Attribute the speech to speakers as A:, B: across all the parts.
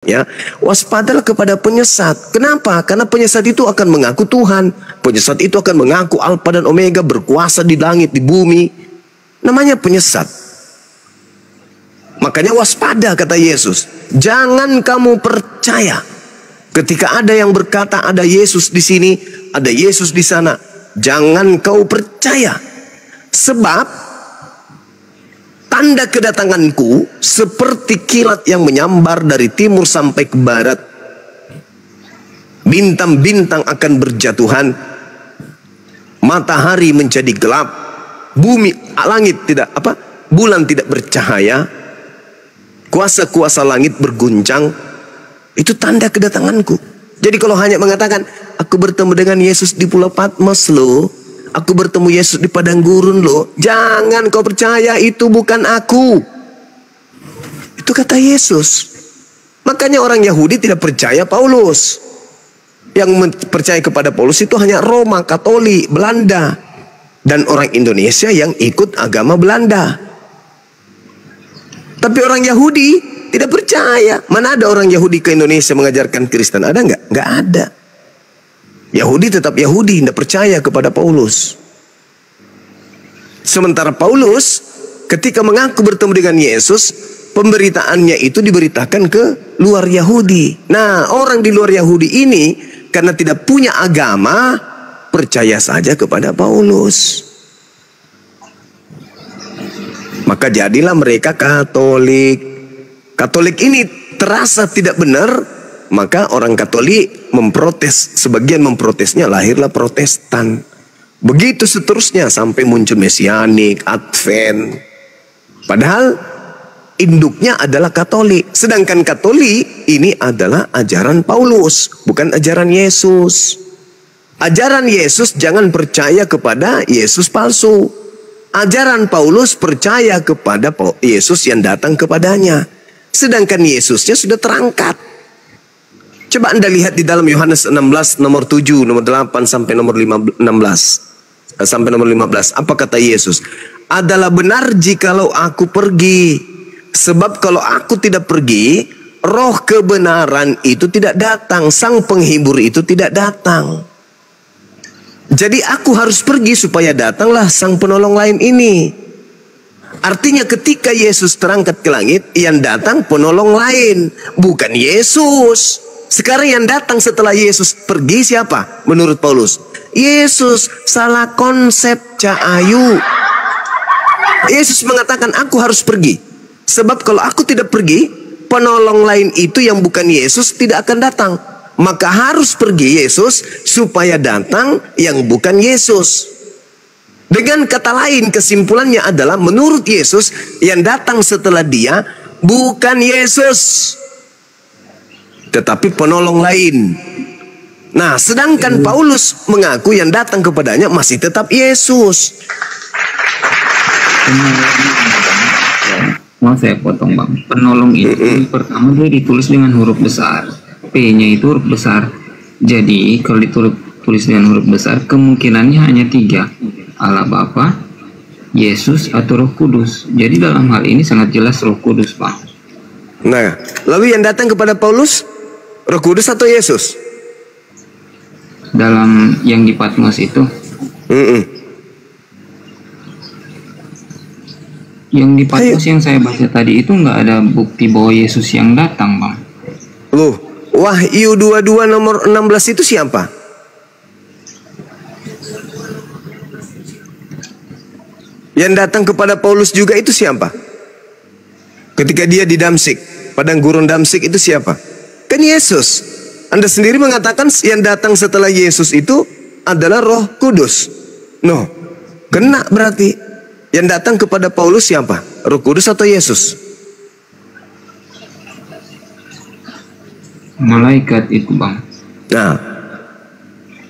A: Ya, waspadalah kepada penyesat. Kenapa? Karena penyesat itu akan mengaku Tuhan. Penyesat itu akan mengaku Alfa dan Omega, berkuasa di langit, di bumi. Namanya penyesat. Makanya waspada, kata Yesus. Jangan kamu percaya. Ketika ada yang berkata ada Yesus di sini, ada Yesus di sana, jangan kau percaya. Sebab tanda kedatanganku seperti kilat yang menyambar dari timur sampai ke barat. Bintang-bintang akan berjatuhan, matahari menjadi gelap, bumi, langit tidak bulan tidak bercahaya, kuasa-kuasa langit berguncang. Itu tanda kedatanganku. Jadi kalau hanya mengatakan aku bertemu dengan Yesus di Pulau Patmos loh, aku bertemu Yesus di padang gurun loh, jangan kau percaya, itu bukan aku. Itu kata Yesus. Makanya orang Yahudi tidak percaya Paulus. Yang percaya kepada Paulus itu hanya Roma, Katolik, Belanda, dan orang Indonesia yang ikut agama Belanda. Tapi orang Yahudi tidak percaya. Mana ada orang Yahudi ke Indonesia mengajarkan Kristen? Ada nggak? Nggak ada. Yahudi tetap Yahudi, tidak percaya kepada Paulus. Sementara Paulus ketika mengaku bertemu dengan Yesus, pemberitaannya itu diberitakan ke luar Yahudi. Nah, orang di luar Yahudi ini karena tidak punya agama, percaya saja kepada Paulus. Maka jadilah mereka Katolik. Katolik ini terasa tidak benar, maka orang Katolik memprotes. Sebagian memprotesnya, lahirlah Protestan. Begitu seterusnya sampai muncul Mesianik, Advent. Padahal induknya adalah Katolik. Sedangkan Katolik ini adalah ajaran Paulus, bukan ajaran Yesus. Ajaran Yesus jangan percaya kepada Yesus palsu. Ajaran Paulus percaya kepada Yesus yang datang kepadanya. Sedangkan Yesusnya sudah terangkat. Coba Anda lihat di dalam Yohanes 16 nomor 7, nomor 8 sampai nomor 16. Sampai nomor 15. Apa kata Yesus? Adalah benar jikalau aku pergi. Sebab kalau aku tidak pergi, roh kebenaran itu tidak datang. Sang penghibur itu tidak datang. Jadi aku harus pergi supaya datanglah sang penolong lain ini. Artinya ketika Yesus terangkat ke langit, yang datang penolong lain, bukan Yesus. Sekarang yang datang setelah Yesus pergi siapa? Menurut Paulus, Yesus. Salah konsep, Cahayu. Yesus mengatakan aku harus pergi. Sebab kalau aku tidak pergi, penolong lain itu yang bukan Yesus tidak akan datang. Maka harus pergi Yesus supaya datang yang bukan Yesus. Dengan kata lain, kesimpulannya adalah menurut Yesus yang datang setelah dia bukan Yesus, tetapi penolong lain. Nah, sedangkan Paulus mengaku yang datang kepadanya masih tetap Yesus.
B: Mau saya potong bang, penolong itu pertama dia ditulis dengan huruf besar, P-nya itu huruf besar. Jadi kalau ditulis dengan huruf besar, kemungkinannya hanya 3. Allah Bapa, Yesus, atau Roh Kudus. Jadi dalam hal ini sangat jelas Roh Kudus, Pak.
A: Nah, lalu yang datang kepada Paulus, Roh Kudus atau Yesus?
B: Dalam yang di Patmos itu. Yang di Patmos yang saya baca tadi itu nggak ada bukti bahwa Yesus yang datang, Bang.
A: Loh, Wahyu 22 nomor 16 itu siapa? Yang datang kepada Paulus juga itu siapa? Ketika dia di Damsik, padang gurun Damsik itu siapa? Kan Yesus. Anda sendiri mengatakan yang datang setelah Yesus itu adalah Roh Kudus. No, kena berarti. Yang datang kepada Paulus siapa? Roh Kudus atau Yesus?
B: Malaikat itu, Bang. Nah,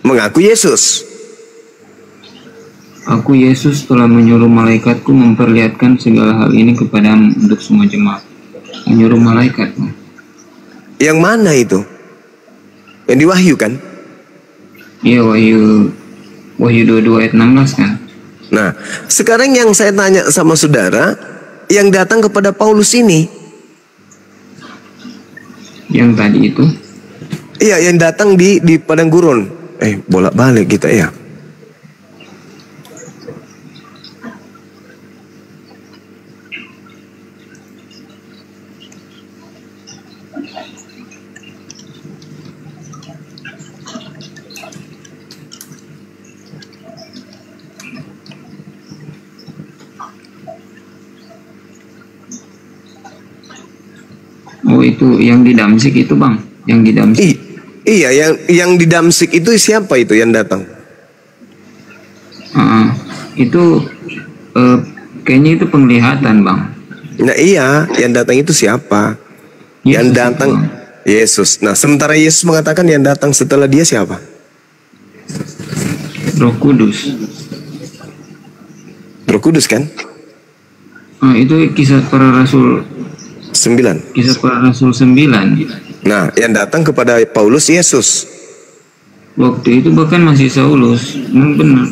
A: mengaku Yesus.
B: Aku Yesus telah menyuruh malaikatku memperlihatkan segala hal ini kepadamu untuk semua jemaat. Menyuruh malaikat.
A: Yang mana itu? Yang di Wahyu kan?
B: Iya, Wahyu 22 ayat 16 kan?
A: Nah, sekarang yang saya tanya sama saudara, yang datang kepada Paulus ini,
B: Yang tadi itu?
A: Iya, yang datang di padang gurun. Bolak-balik kita ya.
B: Oh, itu yang di Damsik itu, Bang. Yang di Damsik.
A: Iya, yang di Damsik itu siapa itu yang datang?
B: Itu kayaknya itu penglihatan, Bang.
A: Nah iya, yang datang itu siapa?
B: Yesus,
A: yang datang
B: Bang.
A: Yesus. Nah, sementara Yesus mengatakan yang datang setelah dia siapa?
B: Roh Kudus.
A: Roh Kudus kan?
B: Itu kisah para rasul
A: 9.
B: Kisah para rasul 9.
A: Nah, yang datang kepada Paulus Yesus.
B: Waktu itu bahkan masih Saulus. Benar.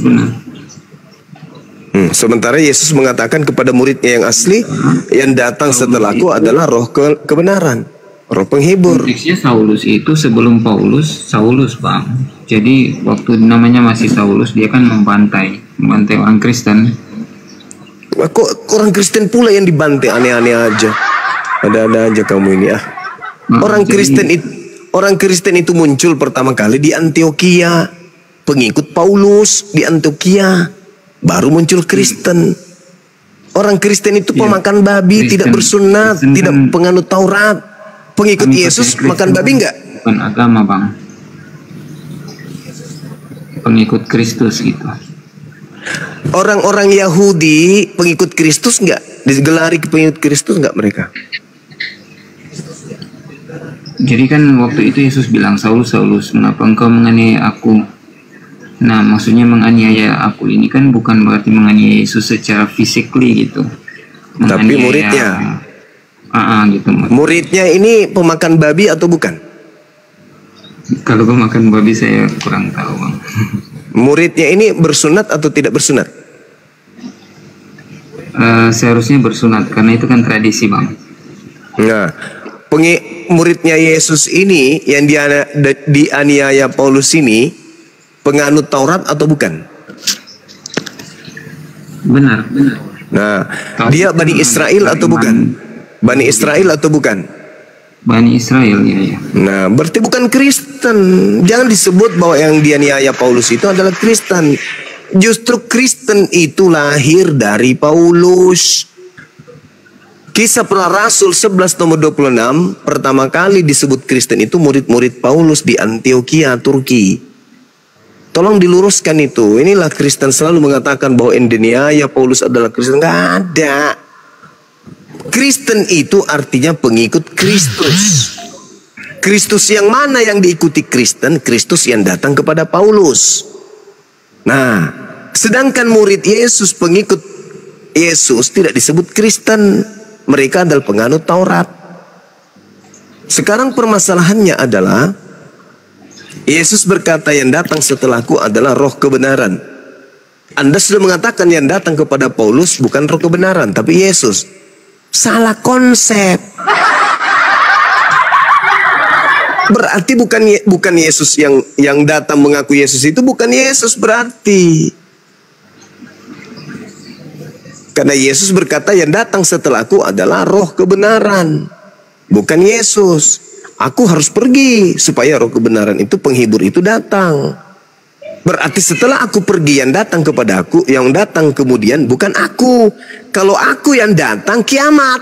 A: Sementara Yesus mengatakan kepada muridnya yang asli, yang datang setelahku adalah roh kebenaran, roh penghibur.
B: Konteksnya Saulus itu sebelum Paulus, Saulus, Bang. Jadi waktu namanya masih Saulus, dia kan membantai orang Kristen.
A: Kok orang Kristen pula yang dibantai? Aneh-aneh aja. Ada-ada aja kamu ini ah. Orang Kristen itu muncul pertama kali di Antioquia. Pengikut Paulus di Antioquia. Baru muncul Kristen. Orang Kristen itu pemakan babi, Kristen, tidak bersunat, tidak penganut Taurat. Pengikut Yesus makan babi enggak?
B: Bukan agama, Bang. Pengikut Kristus gitu.
A: Orang-orang Yahudi pengikut Kristus enggak? Digelari pengikut Kristus enggak mereka?
B: Jadi kan waktu itu Yesus bilang, Saulus, Saulus, mengapa engkau menganiaya aku? Nah, maksudnya menganiaya aku ini kan bukan berarti menganiaya Yesus secara physically gitu.
A: Tapi muridnya.
B: Gitu.
A: Muridnya ini pemakan babi atau bukan?
B: Kalau pemakan babi saya kurang tahu, Bang.
A: Muridnya ini bersunat atau tidak bersunat?
B: Seharusnya bersunat karena itu kan tradisi, Bang.
A: Nah, muridnya Yesus ini yang dianiaya Paulus ini penganut Taurat atau bukan?
B: Benar.
A: Nah, dia Bani Israel atau bukan? Bani Israel atau bukan?
B: Bani Israel, ya.
A: Nah, berarti bukan Kristen. Jangan disebut bahwa yang dianiaya Paulus itu adalah Kristen. Justru Kristen itu lahir dari Paulus. Kisah Para Rasul 11 nomor 26, pertama kali disebut Kristen itu murid-murid Paulus di Antioquia, Turki. Tolong diluruskan itu. Inilah Kristen selalu mengatakan bahwa Indonesia Paulus adalah Kristen. Nggak ada. Kristen itu artinya pengikut Kristus. Kristus yang mana yang diikuti Kristen? Kristus yang datang kepada Paulus. Nah, sedangkan murid Yesus, pengikut Yesus tidak disebut Kristen. Mereka adalah penganut Taurat. Sekarang permasalahannya adalah Yesus berkata yang datang setelahku adalah roh kebenaran. Anda sudah mengatakan yang datang kepada Paulus bukan roh kebenaran, tapi Yesus. Salah konsep. Berarti bukan Yesus yang datang mengaku Yesus itu bukan Yesus berarti. Karena Yesus berkata yang datang setelahku adalah roh kebenaran. Bukan Yesus. Aku harus pergi supaya roh kebenaran itu, penghibur itu datang. Berarti setelah aku pergi yang datang kepada aku, yang datang kemudian bukan aku. Kalau aku yang datang, kiamat.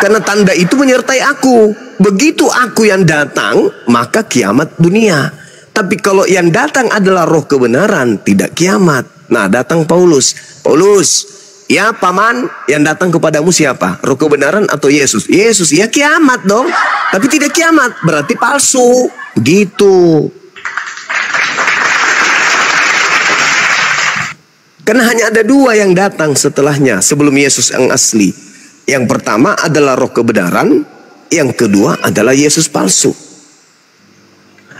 A: Karena tanda itu menyertai aku. Begitu aku yang datang, maka kiamat dunia. Tapi kalau yang datang adalah roh kebenaran, tidak kiamat. Nah, datang Paulus. Paulus, ya paman, yang datang kepadamu siapa? Roh kebenaran atau Yesus? Yesus, ya kiamat dong. Tapi tidak kiamat, berarti palsu. Gitu. Karena hanya ada dua yang datang setelahnya, sebelum Yesus yang asli. Yang pertama adalah roh kebenaran, yang kedua adalah Yesus palsu.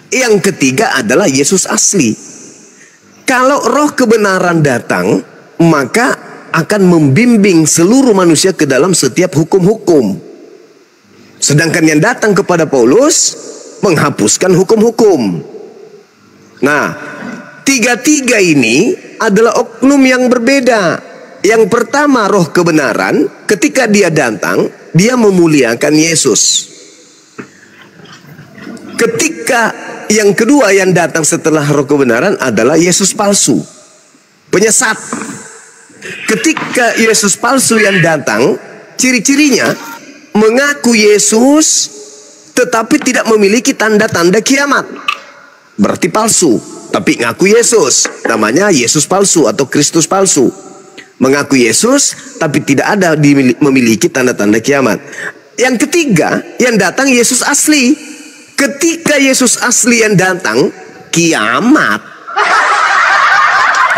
A: Yang ketiga adalah Yesus asli. Kalau roh kebenaran datang, maka akan membimbing seluruh manusia ke dalam setiap hukum-hukum. Sedangkan yang datang kepada Paulus menghapuskan hukum-hukum. Nah, tiga-tiga ini adalah oknum yang berbeda. Yang pertama, roh kebenaran, ketika dia datang, dia memuliakan Yesus. Ketika yang kedua yang datang setelah roh kebenaran adalah Yesus palsu, penyesat. Ketika Yesus palsu yang datang, ciri-cirinya mengaku Yesus tetapi tidak memiliki tanda-tanda kiamat. Berarti palsu, tapi ngaku Yesus. Namanya Yesus palsu atau Kristus palsu. Mengaku Yesus tapi tidak ada memiliki tanda-tanda kiamat. Yang ketiga yang datang Yesus asli. Ketika Yesus asli yang datang, kiamat.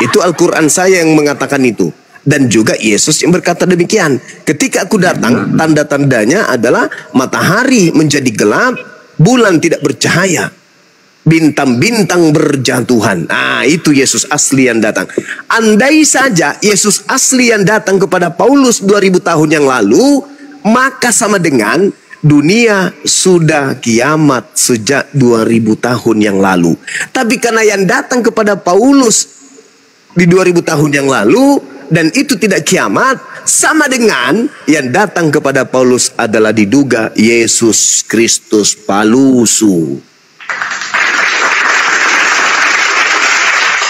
A: Itu Al-Quran saya yang mengatakan itu. Dan juga Yesus yang berkata demikian. Ketika aku datang, tanda-tandanya adalah matahari menjadi gelap, bulan tidak bercahaya, bintang-bintang berjatuhan. Nah, itu Yesus asli yang datang. Andai saja Yesus asli yang datang kepada Paulus 2000 tahun yang lalu, maka sama dengan dunia sudah kiamat sejak 2000 tahun yang lalu. Tapi karena yang datang kepada Paulus di 2000 tahun yang lalu dan itu tidak kiamat, sama dengan yang datang kepada Paulus adalah diduga Yesus Kristus palsu.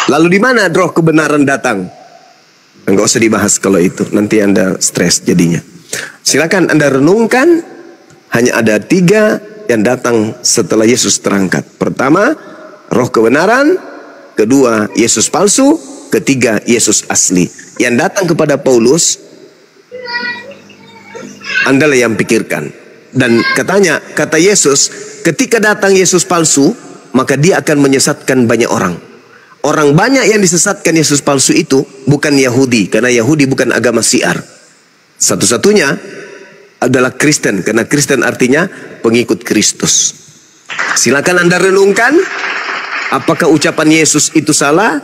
A: Lalu di mana roh kebenaran datang? Enggak usah dibahas kalau itu, nanti Anda stres jadinya. Silakan Anda renungkan. Hanya ada 3 yang datang setelah Yesus terangkat. Pertama, roh kebenaran. Kedua, Yesus palsu. Ketiga, Yesus asli. Yang datang kepada Paulus, Anda lah yang pikirkan. Dan katanya, kata Yesus, ketika datang Yesus palsu, maka dia akan menyesatkan banyak orang. Orang banyak yang disesatkan Yesus palsu itu bukan Yahudi, karena Yahudi bukan agama syiar. Satu-satunya adalah Kristen, karena Kristen artinya pengikut Kristus. Silakan Anda renungkan, apakah ucapan Yesus itu salah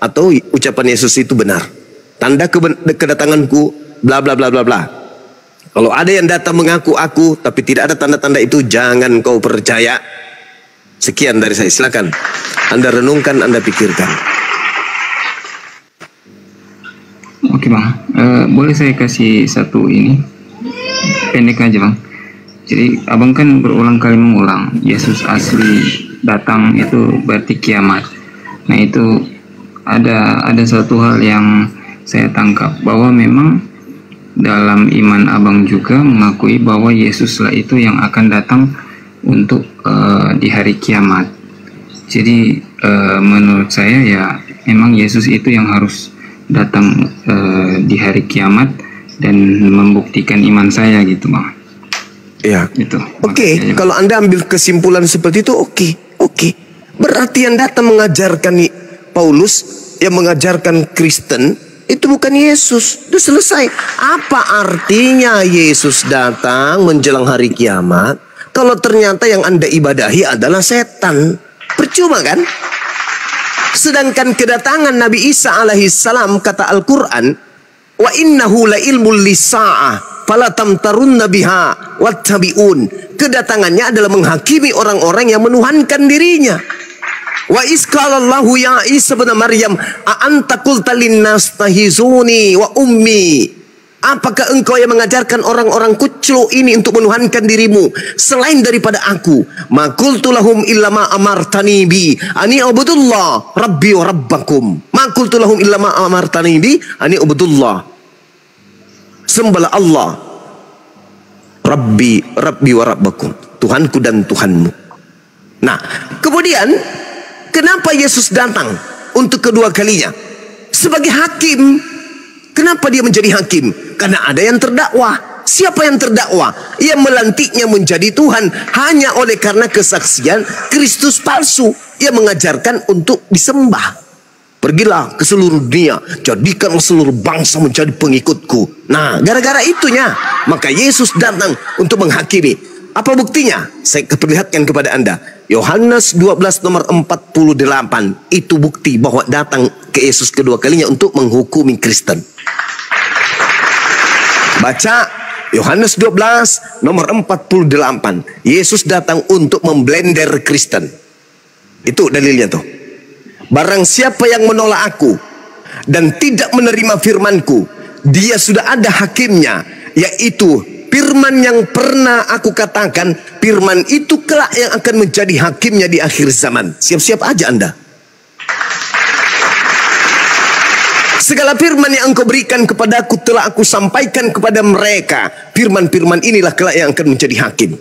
A: atau ucapan Yesus itu benar. Tanda kedatanganku bla bla bla bla bla. Kalau ada yang datang mengaku aku tapi tidak ada tanda-tanda itu, jangan kau percaya. Sekian dari saya, silakan Anda renungkan, Anda pikirkan.
B: Oke Bang, boleh saya kasih satu ini pendek aja Bang. Jadi abang kan berulang kali mengulang Yesus asli datang itu berarti kiamat. Nah itu ada satu hal yang saya tangkap, bahwa memang dalam iman abang juga mengakui bahwa Yesuslah itu yang akan datang untuk di hari kiamat. Jadi menurut saya ya memang Yesus itu yang harus datang di hari kiamat dan membuktikan iman saya gitu Bang.
A: Ya.
B: Itu.
A: Oke, kalau Anda ambil kesimpulan seperti itu, oke. Berarti yang datang mengajarkan Paulus, yang mengajarkan Kristen itu bukan Yesus. Sudah selesai. Apa artinya Yesus datang menjelang hari kiamat kalau ternyata yang Anda ibadahi adalah setan? Percuma kan? Sedangkan kedatangan Nabi Isa alaihissalam, kata Al-Quran, wa innahu la ilmul lisa'ah fala tamtarunna biha wattabi'un. Kedatangannya adalah menghakimi orang-orang yang menuhankan dirinya. Wa isqalallahu ya Isa bin Maryam a anta qulta linnas tahizuni wa ummi. Apakah engkau yang mengajarkan orang-orang kuclu ini untuk menuhankan dirimu selain daripada aku? Ma qultu lahum illa ma amartani bi ani ubudullah rabbi wa rabbakum. Ma qultu lahum illa ma amartani bi ani ubudullah. Sembahlah Allah, Rabbi wa rabbakum, Tuhanku dan Tuhanmu. Nah, kemudian kenapa Yesus datang untuk kedua kalinya? Sebagai hakim. Kenapa dia menjadi hakim? Karena ada yang terdakwa. Siapa yang terdakwa? Yang melantiknya menjadi Tuhan hanya oleh karena kesaksian Kristus palsu yang mengajarkan untuk disembah. Pergilah ke seluruh dunia, jadikanlah seluruh bangsa menjadi pengikutku. Nah, gara-gara itunya maka Yesus datang untuk menghakimi. Apa buktinya? Saya perlihatkan kepada Anda. Yohanes 12 nomor 48. Itu bukti bahwa datang ke Yesus kedua kalinya untuk menghukumi Kristen. Baca Yohanes 12 nomor 48. Yesus datang untuk memblender Kristen. Itu dalilnya tuh. Barang siapa yang menolak aku dan tidak menerima firmanku, dia sudah ada hakimnya, yaitu firman yang pernah aku katakan. Firman itu kelak yang akan menjadi hakimnya di akhir zaman. Siap-siap aja Anda. Segala firman yang engkau berikan kepadaku telah aku sampaikan kepada mereka. Firman-firman inilah kelak yang akan menjadi hakim.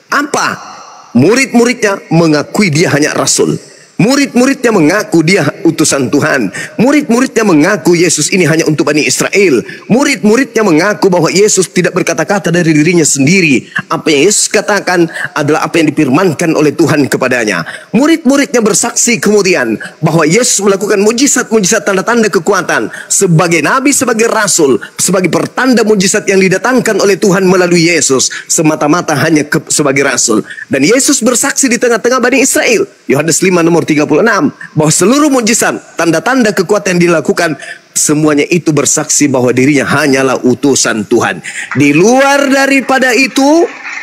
A: Apa? Murid-muridnya mengakui dia hanya rasul. Murid-muridnya mengaku dia utusan Tuhan. Murid-muridnya mengaku Yesus ini hanya untuk Bani Israel. Murid-muridnya mengaku bahwa Yesus tidak berkata-kata dari dirinya sendiri. Apa yang Yesus katakan adalah apa yang difirmankan oleh Tuhan kepadanya. Murid-muridnya bersaksi kemudian bahwa Yesus melakukan mujizat-mujizat, tanda-tanda kekuatan sebagai nabi, sebagai rasul, sebagai pertanda mujizat yang didatangkan oleh Tuhan melalui Yesus, semata-mata hanya sebagai rasul. Dan Yesus bersaksi di tengah-tengah Bani Israel. Yohanes 5 nomor 36, bahwa seluruh mujizat, tanda-tanda kekuatan yang dilakukan, semuanya itu bersaksi bahwa dirinya hanyalah utusan Tuhan. Di luar daripada itu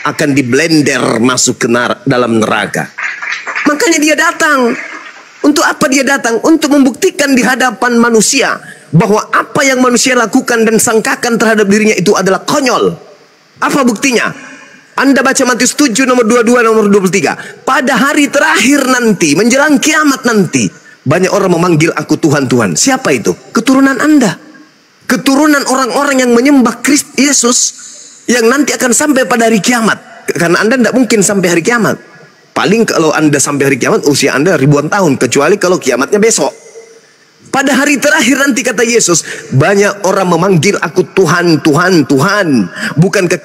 A: akan diblender masuk ke dalam neraka. Makanya dia datang. Untuk apa dia datang? Untuk membuktikan di hadapan manusia bahwa apa yang manusia lakukan dan sangkakan terhadap dirinya itu adalah konyol. Apa buktinya? Anda baca Matius 7 nomor 22 nomor 23. Pada hari terakhir nanti, menjelang kiamat nanti, banyak orang memanggil aku Tuhan, Tuhan. Siapa itu? Keturunan Anda. Keturunan orang-orang yang menyembah Kristus Yesus, yang nanti akan sampai pada hari kiamat. Karena Anda tidak mungkin sampai hari kiamat. Paling kalau Anda sampai hari kiamat, usia Anda ribuan tahun. Kecuali kalau kiamatnya besok. Pada hari terakhir nanti, kata Yesus, banyak orang memanggil aku Tuhan, Tuhan, Tuhan. Bukankah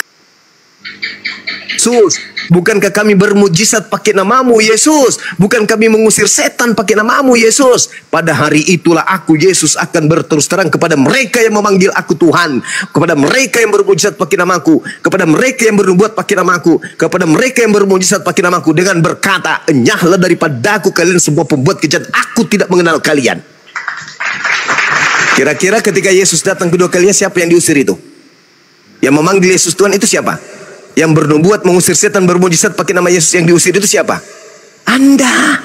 A: Yesus, bukankah kami bermujizat pakai namamu Yesus? Bukan kami mengusir setan pakai namamu Yesus? Pada hari itulah aku Yesus akan berterus terang kepada mereka yang memanggil aku Tuhan, kepada mereka yang bermujizat pakai namaku, kepada mereka yang bernubuat pakai namaku, kepada mereka yang bermujizat pakai namaku, dengan berkata, enyahlah daripadaku kalian semua pembuat kejahatan, aku tidak mengenal kalian. Kira-kira ketika Yesus datang kedua kalinya, siapa yang diusir itu? Yang memanggil Yesus Tuhan itu siapa? Yang bernubuat, mengusir setan, bermujizat pakai nama Yesus yang diusir itu siapa? Anda.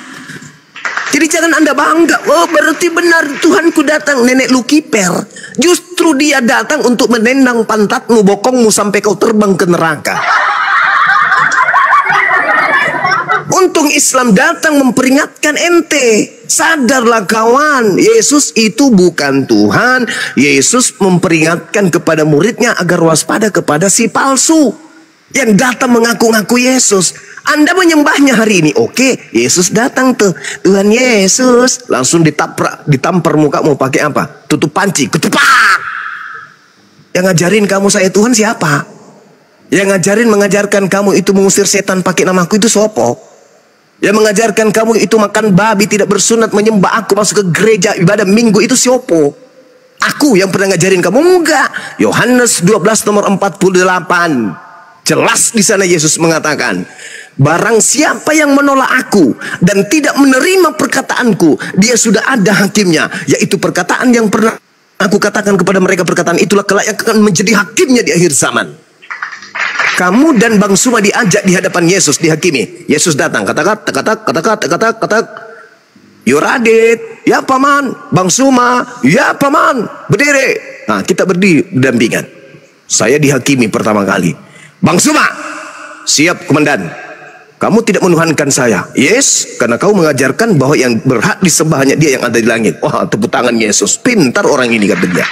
A: Jadi jangan Anda bangga. Oh, berarti benar Tuhanku datang. Nenek lu kiper. Justru dia datang untuk menendang pantatmu, bokongmu sampai kau terbang ke neraka. Untung Islam datang memperingatkan ente. Sadarlah kawan, Yesus itu bukan Tuhan. Yesus memperingatkan kepada muridnya agar waspada kepada si palsu yang datang mengaku-ngaku Yesus. Anda menyembahnya hari ini, oke, Yesus datang tuh, Tuhan Yesus, langsung ditampar muka mau pakai apa? Tutup panci, ketupak. Yang ngajarin kamu saya Tuhan siapa? Yang mengajarkan kamu itu mengusir setan pakai namaku itu sopo? Yang mengajarkan kamu itu makan babi, tidak bersunat, menyembah aku, masuk ke gereja, ibadah minggu itu siapa? Aku yang pernah ngajarin kamu? Enggak. Yohanes 12 nomor 48. Jelas di sana Yesus mengatakan, barang siapa yang menolak aku dan tidak menerima perkataanku, dia sudah ada hakimnya, yaitu perkataan yang pernah aku katakan kepada mereka. Perkataan itulah kelak yang akan menjadi hakimnya di akhir zaman. Kamu dan Bang Suma diajak di hadapan Yesus dihakimi. Yesus datang, kata-kata, Yuradit, ya paman. Bang Suma, ya paman. Berdiri. Nah, kita berdiri berdampingan. Saya dihakimi pertama kali. Bang Suma, siap komandan. Kamu tidak menuhankan saya. Yes, karena kau mengajarkan bahwa yang berhak disembah hanya dia yang ada di langit. Wah, tepuk tangan Yesus. Pintar orang ini, kata dia.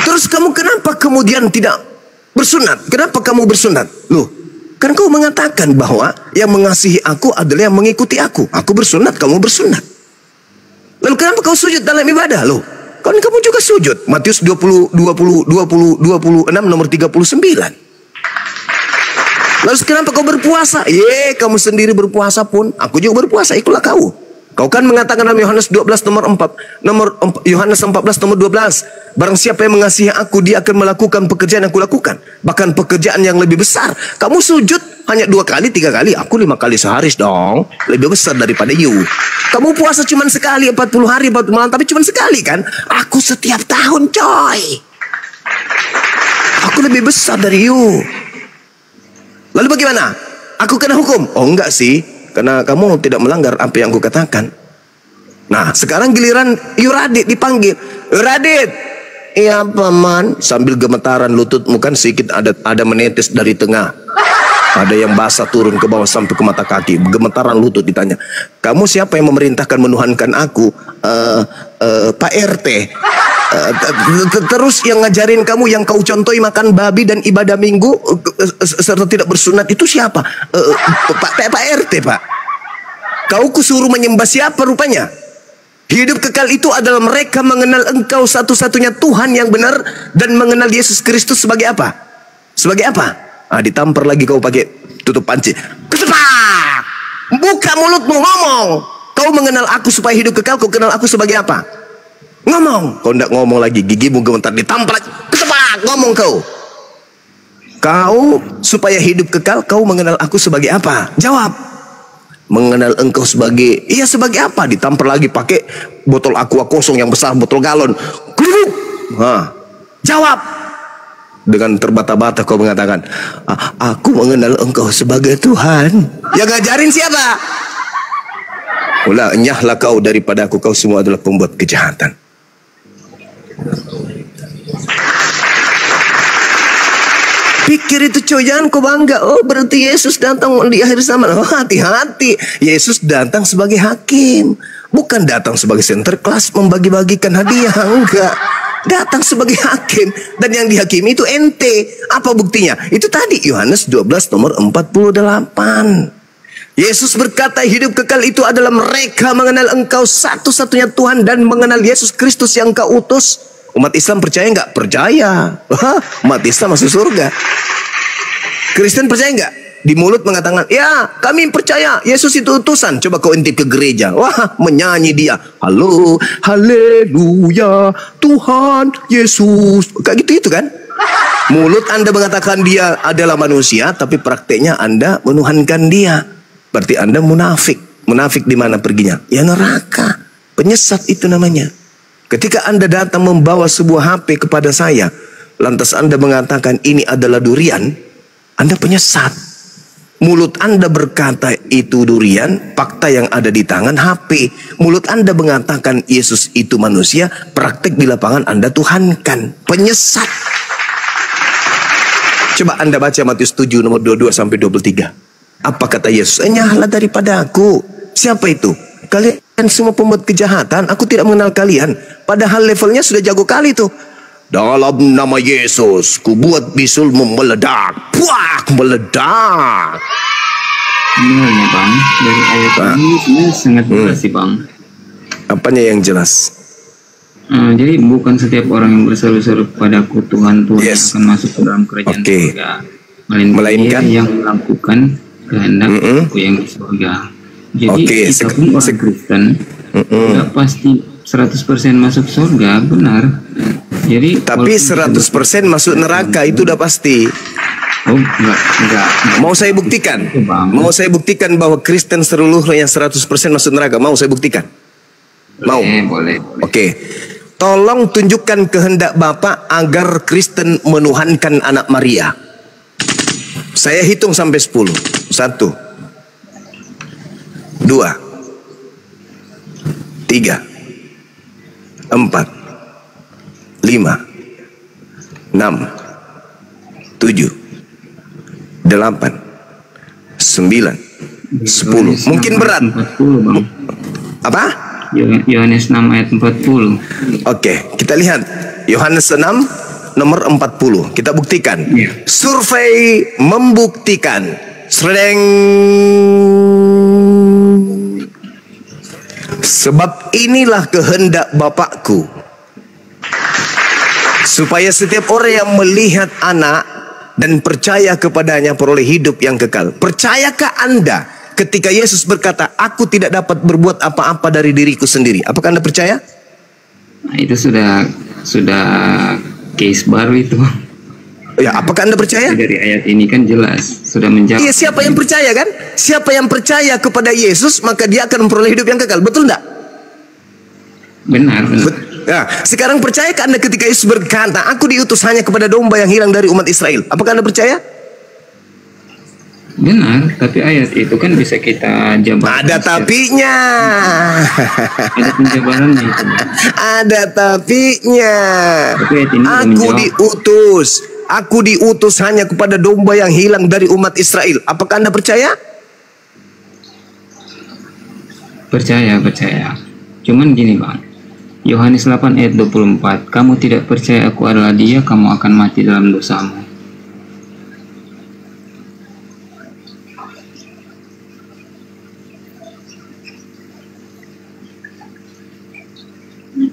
A: Terus kamu kenapa kemudian tidak bersunat? Kenapa kamu bersunat? Loh, kan kau mengatakan bahwa yang mengasihi aku adalah yang mengikuti aku. Aku bersunat, kamu bersunat. Lalu kenapa kau sujud dalam ibadah? Loh, kan kamu juga sujud. Matius 26 nomor 39. Lalu kenapa kau berpuasa? Kamu sendiri berpuasa pun, aku juga berpuasa, ikutlah kau. Kau kan mengatakan dalam Yohanes 12 Yohanes 14 nomor 12, barang siapa yang mengasihi aku, dia akan melakukan pekerjaan yang aku lakukan, bahkan pekerjaan yang lebih besar. Kamu sujud hanya 2 kali, 3 kali, aku 5 kali sehari dong, lebih besar daripada you. Kamu puasa cuma sekali, 40 hari 40 malam, tapi cuma sekali kan? Aku setiap tahun, coy. Aku Aku lebih besar dari you. Lalu bagaimana? Aku kena hukum? Oh enggak sih, karena kamu tidak melanggar apa yang aku katakan. Nah sekarang giliran Yuradit dipanggil. Yuradit, iya paman. Sambil gemetaran lututmu kan sedikit ada menetes dari tengah. Ada yang basah turun ke bawah sampai ke mata kaki. Gemetaran lutut ditanya, kamu siapa yang memerintahkan menuhankan aku? Pak RT. Terus yang ngajarin kamu, yang kau contohi makan babi dan ibadah minggu serta tidak bersunat itu siapa? Pak RT, Pak. Kau kusuruh menyembah siapa rupanya? Hidup kekal itu adalah mereka mengenal engkau satu-satunya Tuhan yang benar dan mengenal Yesus Kristus sebagai apa? Sebagai apa? Ditampar lagi kau pakai tutup panci. Kesepak! Buka mulutmu, ngomong. Kau mengenal aku supaya hidup kekal, kau kenal aku sebagai apa? Ngomong. Kau tidak ngomong lagi, gigimu gemetar, ditampar lagi. Kesepak! Ngomong kau. Kau supaya hidup kekal, kau mengenal aku sebagai apa? Jawab. Mengenal engkau sebagai, iya sebagai apa? Ditampar lagi pakai botol aqua kosong yang besar, botol galon. Jawab. Dengan terbata-bata kau mengatakan, aku mengenal engkau sebagai Tuhan. Yang ngajarin siapa? Ulah, enyahlah kau daripada aku, kau semua adalah pembuat kejahatan. Pikir itu coy, jangan kau bangga. Oh berarti Yesus datang di akhir zaman. Oh hati-hati, Yesus datang sebagai hakim, bukan datang sebagai center class membagi-bagikan hadiah. Enggak, datang sebagai hakim. Dan yang dihakimi itu ente. Apa buktinya? Itu tadi Yohanes 12 nomor 48. Yesus berkata hidup kekal itu adalah mereka mengenal engkau satu-satunya Tuhan dan mengenal Yesus Kristus yang kau utus. Umat Islam percaya nggak? Percaya. Umat Islam masuk surga. Kristen percaya nggak? Di mulut mengatakan, ya kami percaya Yesus itu utusan. Coba kau intip ke gereja, wah menyanyi dia, halo, haleluya, Tuhan Yesus. Kayak gitu kan? Mulut Anda mengatakan dia adalah manusia, tapi prakteknya Anda menuhankan dia. Berarti Anda munafik. Munafik di mana perginya? Ya neraka. Penyesat itu namanya. Ketika Anda datang membawa sebuah HP kepada saya, lantas Anda mengatakan ini adalah durian, Anda penyesat. Mulut Anda berkata itu durian, fakta yang ada di tangan HP. Mulut Anda mengatakan Yesus itu manusia, praktek di lapangan Anda tuhankan. Penyesat. Coba Anda baca Matius 7 nomor 22 sampai 23. Apa kata Yesus? Enyahlah daripada aku. Siapa itu? Kalian semua pembuat kejahatan, aku tidak mengenal kalian. Padahal levelnya sudah jago kali tuh. Dalam nama Yesus, ku buat bisulmu meledak. Puak, meledak.
B: Sebenarnya Bang, dari ayat ini sebenarnya sangat jelas sih Bang.
A: Apanya yang jelas?
B: Jadi bukan setiap orang yang berseru-seru kepadaku Tuhan Tuhan yang akan masuk ke dalam kerajaan surga, melainkan yang melakukan kehendakku yang di surga. Jadi kita pun orang Kristen nggak pasti 100% masuk surga, benar. Jadi
A: tapi 100% masuk neraka itu udah pasti.
B: Oh, enggak.
A: Mau saya buktikan? Mau saya buktikan bahwa Kristen seluruhnya 100% masuk neraka? Mau saya buktikan? Mau?
B: Boleh.
A: Oke. Tolong tunjukkan kehendak Bapak agar Kristen menuhankan anak Maria. Saya hitung sampai 10. 1 2 3 4 5 6 7 8 9 10. Mungkin berat.
B: 40, Bang.
A: Apa?
B: Yohanes 6 ayat 40.
A: Oke, kita lihat Yohanes 6 nomor 40. Kita buktikan. Survei membuktikan. Sredeng. Sebab inilah kehendak Bapakku, supaya setiap orang yang melihat anak dan percaya kepadanya peroleh hidup yang kekal. Percayakah Anda ketika Yesus berkata, aku tidak dapat berbuat apa-apa dari diriku sendiri? Apakah Anda percaya?
B: Nah, itu sudah case baru itu.
A: Ya, apakah Anda percaya?
B: Dari ayat ini kan jelas sudah menjawab.
A: Iya, siapa yang percaya kan? Siapa yang percaya kepada Yesus, maka dia akan memperoleh hidup yang kekal. Betul enggak?
B: Benar.
A: Nah, sekarang percayakah Anda ketika Yesus berkata, aku diutus hanya kepada domba yang hilang dari umat Israel? Apakah Anda percaya?
B: Benar, tapi ayat itu kan bisa kita jabarkan.
A: Ada tapinya.
B: Ada penjabarannya itu.
A: Ada tapinya.
B: Tapi ayat ini
A: Aku diutus hanya kepada domba yang hilang dari umat Israel. Apakah Anda percaya?
B: Percaya. Cuman gini Bang, Yohanes 8 ayat 24, kamu tidak percaya aku adalah dia, kamu akan mati dalam dosamu.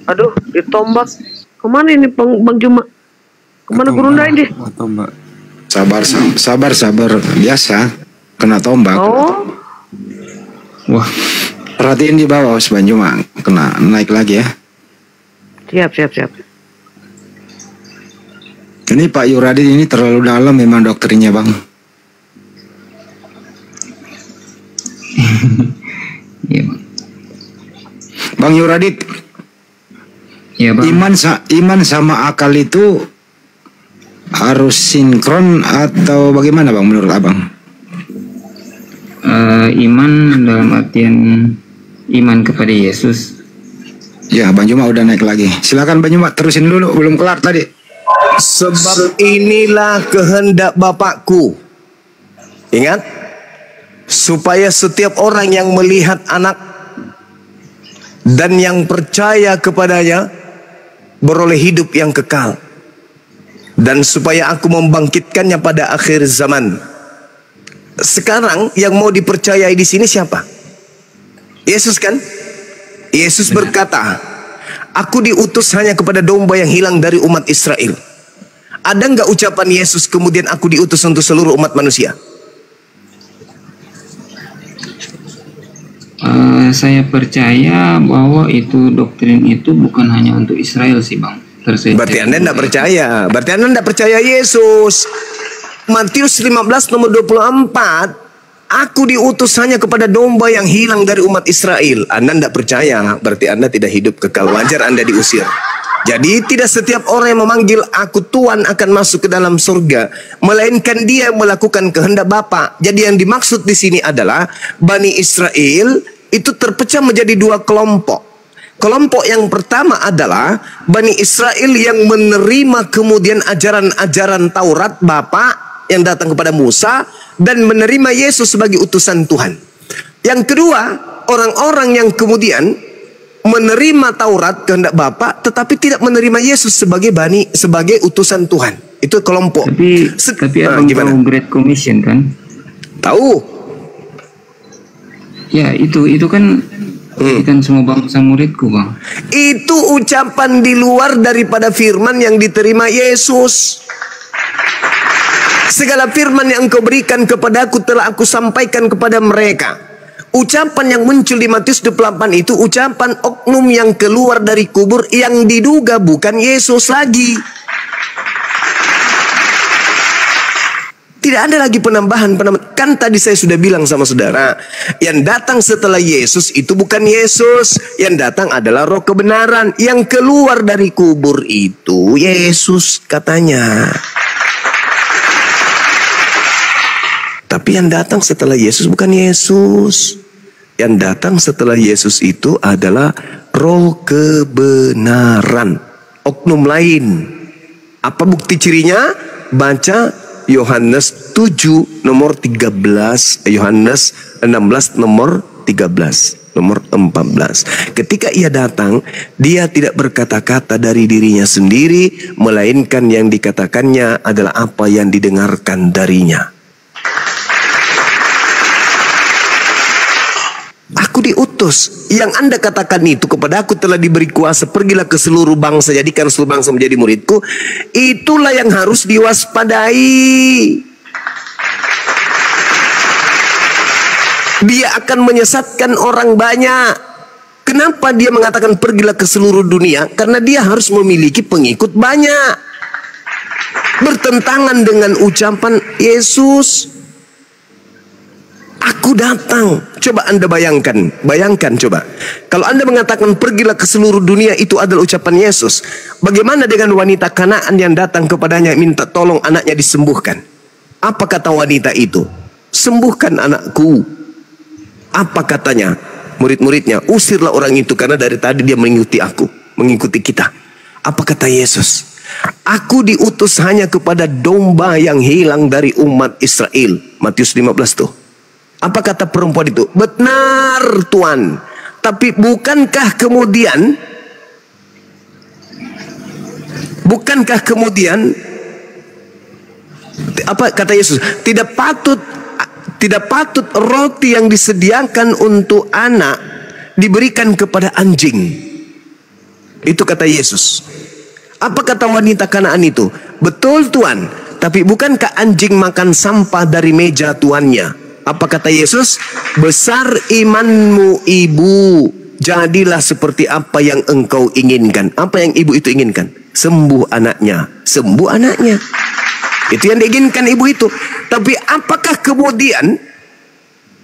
C: Aduh, ditombak. Kemana ini Bang Juma? Kemana Gurunda ini?
D: Tombak. Sabar. Biasa kena tombak.
C: Oh,
B: Wah,
D: Perhatiin di bawah Bang Juma, kena naik lagi ya.
C: siap.
D: Ini Pak Yuradit ini terlalu dalam memang doktrinnya Bang.
B: iya Bang.
D: Bang Yuradit,
B: Iya Bang.
D: iman sama akal itu harus sinkron atau bagaimana Bang menurut Abang?
B: Iman dalam artian iman kepada Yesus.
D: Ya, Bang Juma udah naik lagi. Silakan Bang Juma, terusin dulu, belum kelar tadi.
A: Sebab inilah kehendak Bapakku. Ingat, supaya setiap orang yang melihat anak dan yang percaya kepadanya beroleh hidup yang kekal, dan supaya aku membangkitkannya pada akhir zaman. Sekarang yang mau dipercayai di sini siapa? Yesus kan? Yesus berkata, aku diutus hanya kepada domba yang hilang dari umat Israel. Ada nggak ucapan Yesus kemudian aku diutus untuk seluruh umat manusia?
B: Saya percaya bahwa itu doktrin itu bukan hanya untuk Israel sih Bang.
A: Berarti Anda tidak percaya. Berarti Anda tidak percaya Yesus. Matius 15 nomor 24, aku diutus hanya kepada domba yang hilang dari umat Israel. Anda tidak percaya, berarti Anda tidak hidup kekal. Wajar Anda diusir. Jadi tidak setiap orang yang memanggil aku Tuhan akan masuk ke dalam surga, melainkan dia yang melakukan kehendak Bapa. Jadi yang dimaksud di sini adalah Bani Israel itu terpecah menjadi dua kelompok. Kelompok yang pertama adalah Bani Israel yang menerima kemudian ajaran-ajaran Taurat Bapa yang datang kepada Musa dan menerima Yesus sebagai utusan Tuhan. Yang kedua, orang-orang yang kemudian menerima Taurat kehendak Bapa tetapi tidak menerima Yesus sebagai utusan Tuhan. Itu kelompok.
B: Tapi Abang tahu Great Commission kan?
A: Tahu.
B: Ya, itu kan kan semua bangsa muridku Bang.
A: Itu ucapan di luar daripada firman yang diterima Yesus. Segala firman yang engkau berikan kepadaku telah aku sampaikan kepada mereka. Ucapan yang muncul di Matius 28 itu ucapan oknum yang keluar dari kubur yang diduga bukan Yesus lagi. Tidak ada lagi penambahan. Kan tadi saya sudah bilang sama saudara, yang datang setelah Yesus itu bukan Yesus, yang datang adalah Roh kebenaran. Yang keluar dari kubur itu Yesus katanya. Tapi yang datang setelah Yesus bukan Yesus. Yang datang setelah Yesus itu adalah Roh kebenaran, oknum lain. Apa bukti cirinya? Baca Yohanes 7 nomor 13, Yohanes 16 nomor 13, nomor 14. Ketika ia datang, dia tidak berkata-kata dari dirinya sendiri, melainkan yang dikatakannya adalah apa yang didengarkan darinya. Aku diutus. Yang Anda katakan itu kepada aku telah diberi kuasa, pergilah ke seluruh bangsa, jadikan seluruh bangsa menjadi muridku. Itulah yang harus diwaspadai. Dia akan menyesatkan orang banyak. Kenapa dia mengatakan pergilah ke seluruh dunia? Karena dia harus memiliki pengikut banyak. Bertentangan dengan ucapan Yesus. Aku datang. Coba Anda bayangkan coba. Kalau Anda mengatakan pergilah ke seluruh dunia, itu adalah ucapan Yesus. Bagaimana dengan wanita Kanaan yang datang kepadanya minta tolong anaknya disembuhkan? Apa kata wanita itu? Sembuhkan anakku. Apa katanya? Murid-muridnya, usirlah orang itu karena dari tadi dia mengikuti kita. Apa kata Yesus? Aku diutus hanya kepada domba yang hilang dari umat Israel. Matius 15 tuh. Apa kata perempuan itu? Benar Tuhan. Tapi bukankah kemudian apa kata Yesus? Tidak patut roti yang disediakan untuk anak diberikan kepada anjing. Itu kata Yesus. Apa kata wanita Kanaan itu? Betul Tuhan, tapi bukankah anjing makan sampah dari meja tuannya? Apa kata Yesus? Besar imanmu ibu, jadilah seperti apa yang engkau inginkan. Apa yang ibu itu inginkan? Sembuh anaknya. Sembuh anaknya. Itu yang diinginkan ibu itu. Tapi apakah kemudian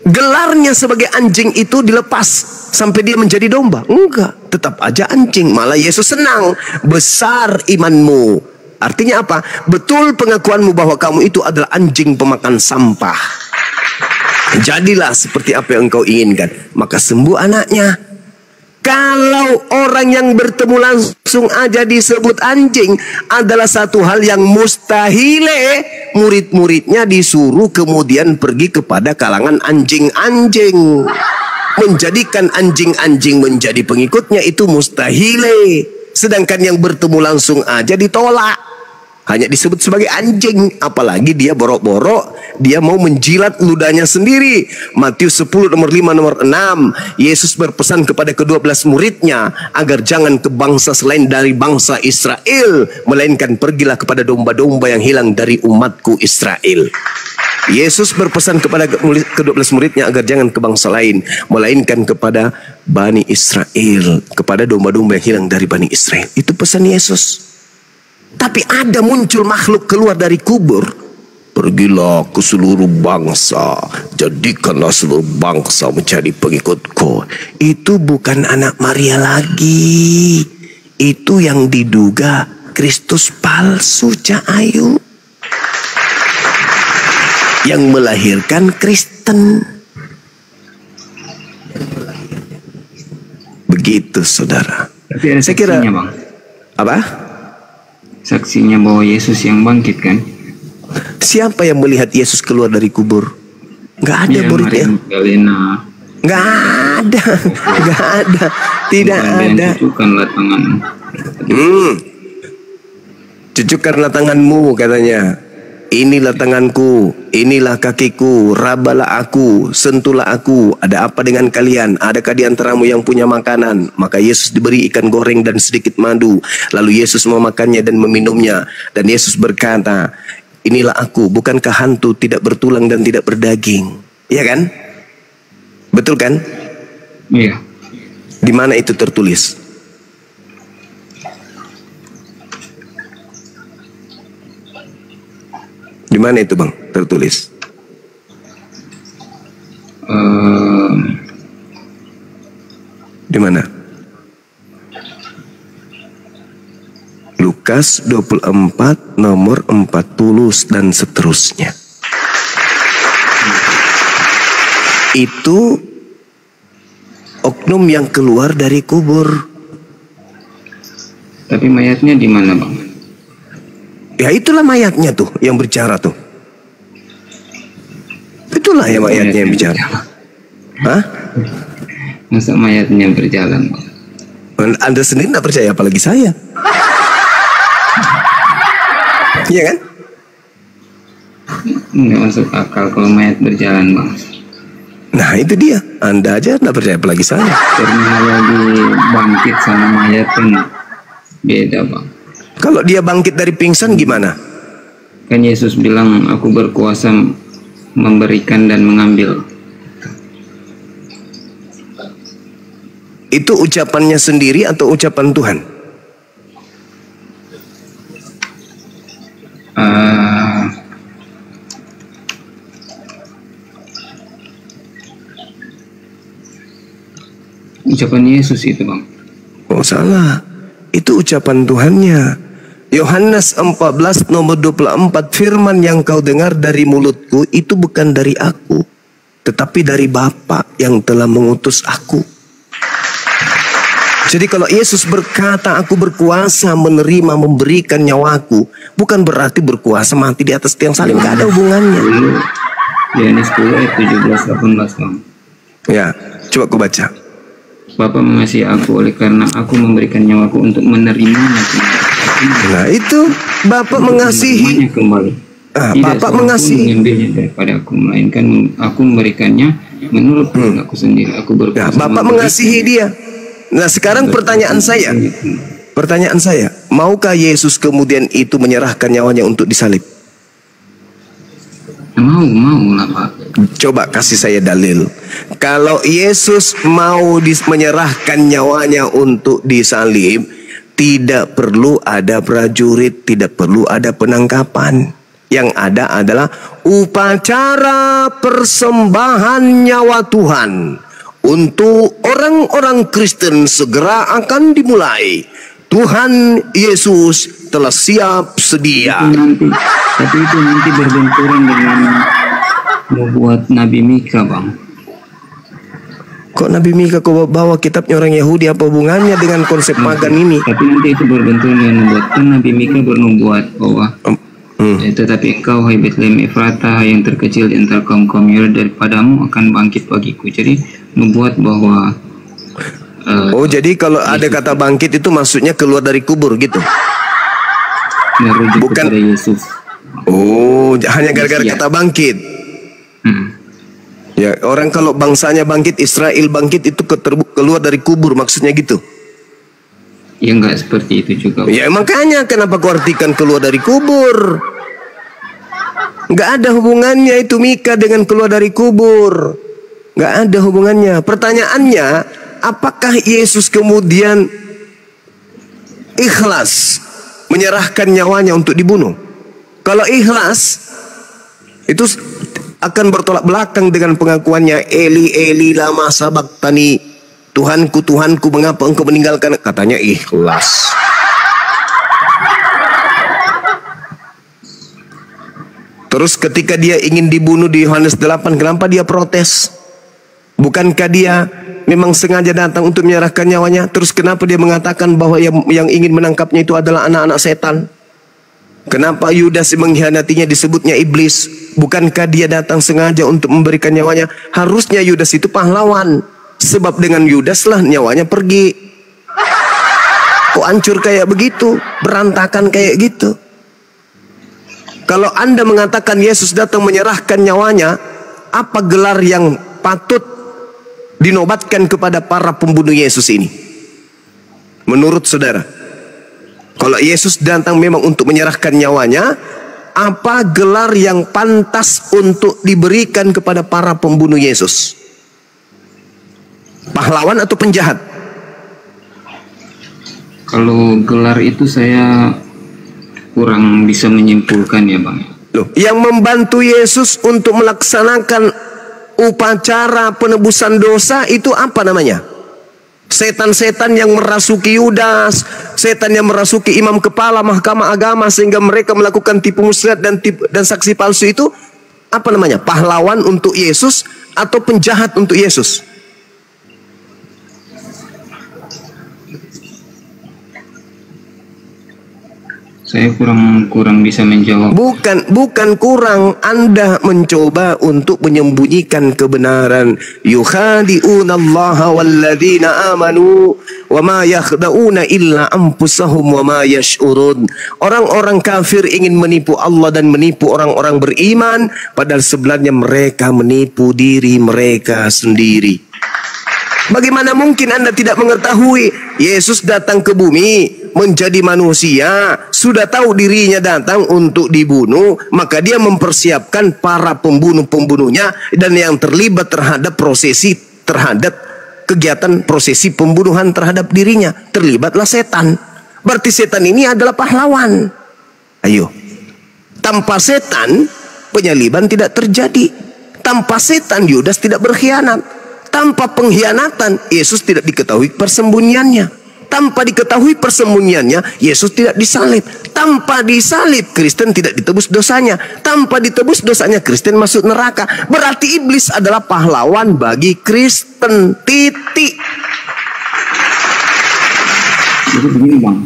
A: gelarnya sebagai anjing itu dilepas sampai dia menjadi domba? Enggak, tetap aja anjing. Malah Yesus senang. Besar imanmu. Artinya apa? Betul pengakuanmu bahwa kamu itu adalah anjing pemakan sampah. Jadilah seperti apa yang engkau inginkan, maka sembuh anaknya. Kalau orang yang bertemu langsung aja disebut anjing adalah satu hal yang mustahile, murid-muridnya disuruh kemudian pergi kepada kalangan anjing-anjing. Menjadikan anjing-anjing menjadi pengikutnya itu mustahile. Sedangkan yang bertemu langsung aja ditolak. Hanya disebut sebagai anjing. Apalagi dia borok-borok, dia mau menjilat ludahnya sendiri. Matius 10 nomor 5 nomor 6. Yesus berpesan kepada ke-12 muridnya agar jangan ke bangsa selain dari bangsa Israel, melainkan pergilah kepada domba-domba yang hilang dari umatku Israel. Yesus berpesan kepada ke-12 muridnya agar jangan ke bangsa lain, melainkan kepada Bani Israel, kepada domba-domba yang hilang dari Bani Israel. Itu pesan Yesus. Tapi ada muncul makhluk keluar dari kubur. Pergilah ke seluruh bangsa, jadikanlah seluruh bangsa menjadi pengikutku. Itu bukan anak Maria lagi. Itu yang diduga Kristus palsu, Cak Ayu, yang melahirkan Kristen. Begitu saudara.
B: Tapi ada
A: Saya kira
B: saksinya, Bang.
A: apa?
B: Saksinya bahwa Yesus yang bangkit kan?
A: Siapa yang melihat Yesus keluar dari kubur? Nggak ada
B: Ya,
A: muridnya.
B: Maria Magdalena.
A: Nggak ada. Nggak ada. Tidak ada.
B: Cucukkanlah tangan.
A: Cucukkanlah tanganmu katanya. Inilah tanganku, inilah kakiku, rabalah aku, sentuhlah aku. Ada apa dengan kalian? Adakah di antaramu yang punya makanan? Maka Yesus diberi ikan goreng dan sedikit madu. Lalu Yesus memakannya dan meminumnya. Dan Yesus berkata, inilah aku, bukankah hantu tidak bertulang dan tidak berdaging? Iya kan? Betul kan?
B: Iya.
A: Di mana itu tertulis? Di mana itu Bang tertulis? Di mana? Lukas 24 nomor 40 dan seterusnya. Itu oknum yang keluar dari kubur.
B: Tapi mayatnya di mana, Bang?
A: Ya itulah mayatnya tuh yang bicara tuh. Itulah ya mayatnya yang bicara. Hah?
B: Masa mayatnya berjalan, Bang?
A: Anda sendiri tidak percaya, apalagi saya. Iya kan?
B: Nggak masuk akal kalau mayat berjalan, Bang.
A: Nah itu dia. Anda aja tidak percaya, apalagi saya.
B: Terminologi bangkit sama mayat kan beda, Bang.
A: Kalau dia bangkit dari pingsan gimana?
B: Kan Yesus bilang, aku berkuasa memberikan dan mengambil.
A: Itu ucapannya sendiri atau ucapan Tuhan?
B: Ucapan Yesus itu, Bang.
A: Oh salah, itu ucapan Tuhannya. Yohanes 14 nomor 24, firman yang kau dengar dari mulutku itu bukan dari aku, tetapi dari Bapa yang telah mengutus aku. Jadi kalau Yesus berkata aku berkuasa menerima memberikan nyawaku, bukan berarti berkuasa mati di atas tiang salib, gak ada hubungannya.
B: Yohanes 10 ayat 17-18, Bang.
A: Ya, coba aku baca.
B: Bapa mengasihi aku oleh karena aku memberikan nyawaku untuk menerimanya kembali.
A: Nah itu Bapak mengasihi.
B: Kembali. Tidak
A: Bapak
B: seorang pun
A: mengasihi.
B: mengambilnya daripada aku, melainkan aku memberikannya menurut aku sendiri. Aku berkuasa.
A: Bapak mengasihi dia. Nah sekarang pertanyaan saya, maukah Yesus kemudian itu menyerahkan nyawanya untuk disalib?
B: Mau lah, Pak.
A: Coba kasih saya dalil. Kalau Yesus mau menyerahkan nyawanya untuk disalib, tidak perlu ada prajurit, tidak perlu ada penangkapan. Yang ada adalah upacara persembahan nyawa Tuhan untuk orang-orang Kristen segera akan dimulai. Tuhan Yesus telah siap sedia.
B: Tapi itu nanti berbenturan dengan membuat Nabi Mika, Bang.
A: Kok Nabi Mika kau bawa kitabnya orang Yahudi, apa hubungannya dengan konsep pagan ini?
B: Tapi nanti itu berbenturan dengan membuat, kan Nabi Mika bernubuat bahwa tetapi engkau, hai Betlehem Efrata, yang terkecil di antara kaum-kaum Yuda, daripadamu akan bangkit bagiku. Jadi membuat bahwa
A: jadi kalau ada kata bangkit itu maksudnya keluar dari kubur gitu.
B: Merujuk
A: Bukan
B: kepada Yesus.
A: Oh, hanya gara-gara kata bangkit. Ya, orang kalau bangsanya bangkit, Israel bangkit itu keluar dari kubur, maksudnya gitu.
B: Ya enggak seperti itu juga.
A: Ya makanya kenapa kau artikan keluar dari kubur? Enggak ada hubungannya itu Mika dengan keluar dari kubur. Enggak ada hubungannya. Pertanyaannya, apakah Yesus kemudian ikhlas menyerahkan nyawanya untuk dibunuh? Kalau ikhlas, itu akan bertolak belakang dengan pengakuannya, Eli Eli lama sabaktani, Tuhanku Tuhanku mengapa engkau meninggalkan. Katanya ikhlas. Terus ketika dia ingin dibunuh di Yohanes 8, kenapa dia protes? Bukankah dia memang sengaja datang untuk menyerahkan nyawanya? Terus kenapa dia mengatakan bahwa yang ingin menangkapnya itu adalah anak-anak setan? Kenapa Yudas mengkhianatinya disebutnya iblis? Bukankah dia datang sengaja untuk memberikan nyawanya? Harusnya Yudas itu pahlawan. Sebab dengan Yudas lah nyawanya pergi. Kok hancur kayak begitu? Berantakan kayak gitu. Kalau Anda mengatakan Yesus datang menyerahkan nyawanya, apa gelar yang patut dinobatkan kepada para pembunuh Yesus ini? Menurut saudara, kalau Yesus datang memang untuk menyerahkan nyawanya, apa gelar yang pantas untuk diberikan kepada para pembunuh Yesus? Pahlawan atau penjahat?
B: Kalau gelar itu saya kurang bisa menyimpulkan ya, Bang.
A: Loh, yang membantu Yesus untuk melaksanakan upacara penebusan dosa itu apa namanya? Setan-setan yang merasuki Yudas, setan yang merasuki imam kepala mahkamah agama sehingga mereka melakukan tipu muslihat dan saksi palsu itu apa namanya? Pahlawan untuk Yesus atau penjahat untuk Yesus?
B: Saya kurang bisa menjawab.
A: Bukan kurang, Anda mencoba untuk menyembunyikan kebenaran. Yukhadi'unallaha walladzina amanu wa ma yakhda'una illa anfusahum wa ma yash'urun. Orang-orang kafir ingin menipu Allah dan menipu orang-orang beriman, padahal sebenarnya mereka menipu diri mereka sendiri. Bagaimana mungkin Anda tidak mengetahui Yesus datang ke bumi menjadi manusia, sudah tahu dirinya datang untuk dibunuh, maka dia mempersiapkan para pembunuh-pembunuhnya dan yang terlibat terhadap kegiatan prosesi pembunuhan terhadap dirinya, terlibatlah setan. Berarti setan ini adalah pahlawan. Ayo, tanpa setan penyaliban tidak terjadi. Tanpa setan Yudas tidak berkhianat. Tanpa pengkhianatan, Yesus tidak diketahui persembunyiannya. Tanpa diketahui persembunyiannya, Yesus tidak disalib. Tanpa disalib, Kristen tidak ditebus dosanya. Tanpa ditebus dosanya, Kristen masuk neraka. Berarti iblis adalah pahlawan bagi Kristen. Titik.
B: Jadi begini bang,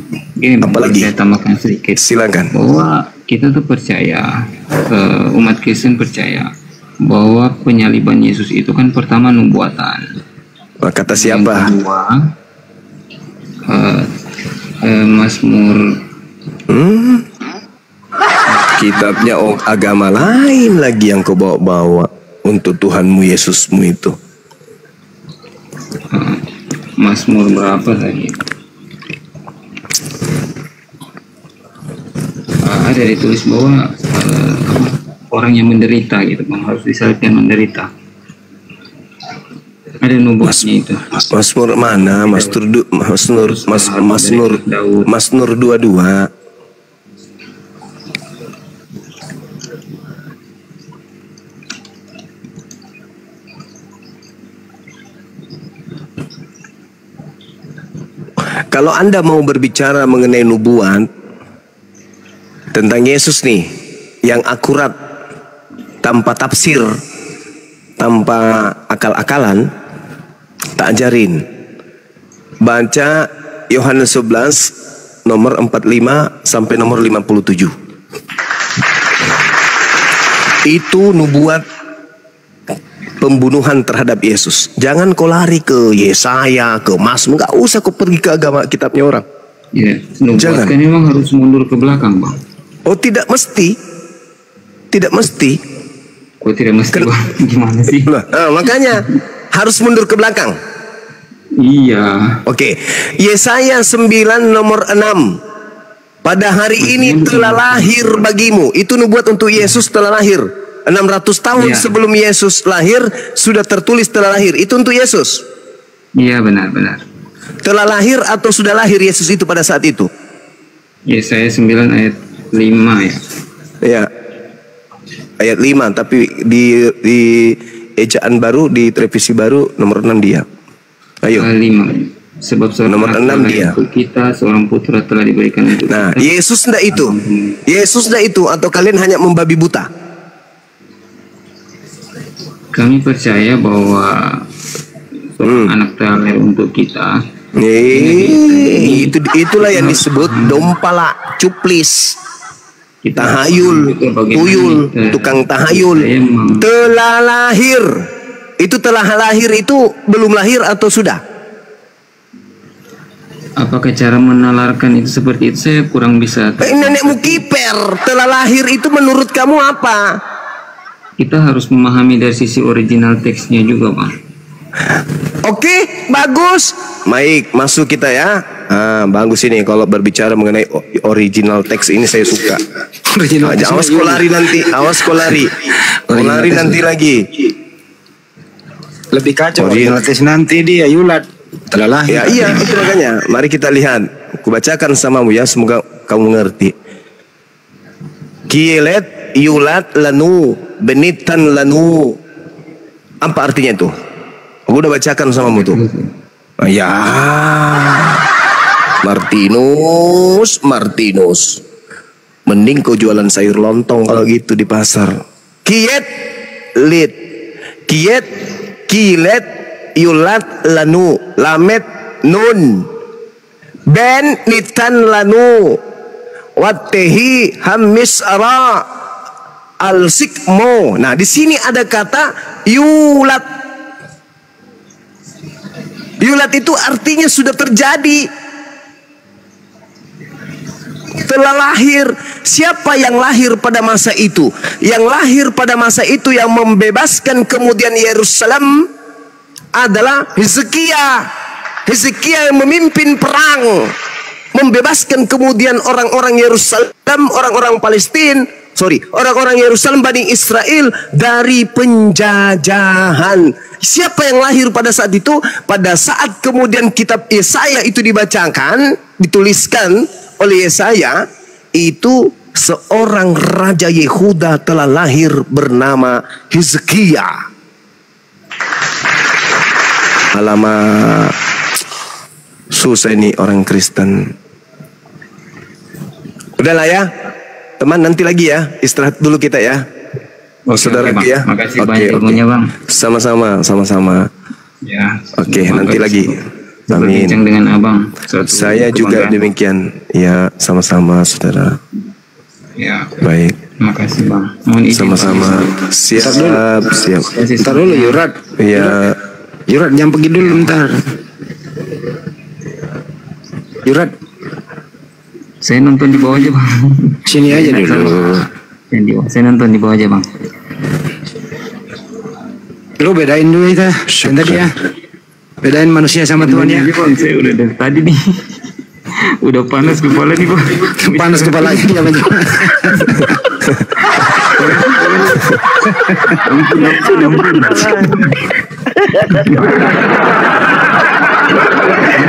A: Apalagi?
B: saya tambahkan sedikit.
A: Silakan.
B: Bahwa kita tuh percaya, umat Kristen percaya bahwa penyaliban Yesus itu kan pertama nubuatan.
A: Kata siapa?
B: Yang kedua, Mazmur.
A: Kitabnya agama lain lagi yang kau bawa-bawa untuk Tuhanmu Yesusmu itu.
B: Mazmur berapa tadi? Ada ditulis bahwa orang yang menderita gitu bang, harus disalibkan menderita. Ada nubuatnya itu.
A: Mazmur mana? Mazmur 22. Kalau Anda mau berbicara mengenai nubuat tentang Yesus nih, yang akurat, tanpa tafsir, tanpa akal-akalan, tak ajarin. Baca Yohanes 11 nomor 45 sampai nomor 57. Itu nubuat pembunuhan terhadap Yesus. Jangan kau lari ke Yesaya, ke Mazmur, nggak usah kau pergi ke agama kitabnya orang.
B: Ya, nubuat kan memang harus mundur ke belakang bang.
A: Oh, tidak mesti. Tidak mesti.
B: Oh, tidak mesti bang. Gimana sih?
A: Makanya harus mundur ke belakang.
B: Iya.
A: Oke. Yesaya 9 nomor 6. Pada hari ini telah lahir bagimu. Itu nubuat untuk Yesus telah lahir. 600 tahun sebelum Yesus lahir sudah tertulis telah lahir. Itu untuk Yesus.
B: Iya, benar-benar.
A: Telah lahir atau sudah lahir Yesus itu pada saat itu?
B: Yesaya 9 ayat 5 ya.
A: Ya. Ayat 5, tapi di ejaan baru, di revisi baru nomor 6 dia. Ayo.
B: 5. Sebab seorang
A: nomor 6 dia.
B: untuk kita, seorang putra telah diberikan untuk
A: Nah,
B: kita.
A: Yesus enggak itu. Yesus enggak itu, atau kalian hanya membabi buta?
B: Kami percaya bahwa seorang anak telah lahir untuk kita.
A: Itulah yang disebut dompala, cuplis, tahayul, tuyul, tukang tahayul. Telah lahir. Itu telah lahir itu belum lahir atau sudah?
B: Apakah cara menalarkan itu seperti itu? Saya kurang bisa.
A: Nenekmu kiper. Telah lahir itu menurut kamu apa?
B: Kita harus memahami dari sisi original teksnya juga, Bang.
A: Oke, bagus. Baik, masuk kita ya. Bagus ini kalau berbicara mengenai original teks ini saya suka. Awas kau lari nanti, awas kau lari. Kau lari nanti lagi.
D: Lebih kacau original teks nanti dia yulat telah lahir.
A: Ya, iya, itu makanya. Mari kita lihat. Kubacakan samamu ya, semoga kamu mengerti. Kielet yulat lanu benitan lanu. Apa artinya itu? Aku udah bacakan samamu tuh. Ya, Martinus. Mending kau jualan sayur lontong kalau gitu di pasar. Kiet kilet yulat lanu lamet nun ben nitan lanu watehi hamis ara al sikmo. Nah, di sini ada kata yulat. Yulat itu artinya sudah terjadi, telah lahir. Siapa yang lahir pada masa itu? Yang lahir pada masa itu yang membebaskan kemudian Yerusalem adalah Hizkia. Hizkia yang memimpin perang, membebaskan kemudian orang-orang Yerusalem, orang-orang Palestina, orang-orang Yerusalem Bani Israel dari penjajahan. Siapa yang lahir pada saat itu? Pada saat kemudian kitab Yesaya itu dibacakan, dituliskan oleh Yesaya, itu seorang raja Yehuda telah lahir bernama Hizkia. Alamak, susah ini orang Kristen. Udahlah ya, teman, nanti lagi ya, istirahat dulu kita ya. Saudara
B: Bang.
A: ya.
B: Makasih banyak ilmunya Bang.
A: Sama-sama.
B: Ya.
A: Oke, nanti lagi. Amin.
B: Berbincang dengan Abang.
A: Saya juga demikian. Ya, sama-sama saudara.
B: Ya.
A: Baik.
B: Makasih Bang. Mohon izin,
A: Sama-sama. Siap.
D: Ntar dulu Yurat.
A: Ya.
D: Yurat jangan pergi dulu ntar. Yurat,
B: Saya nonton di bawah aja Bang.
D: sini aja dulu.
B: Saya nonton di bawah aja Bang.
D: Lu bedain dulu itu yang tadi ya. Bedain manusia sama Tuhan ya.
B: Bang, saya udah dari tadi nih. Udah panas kepala nih Bang.
D: Panas kepalanya ya Bang.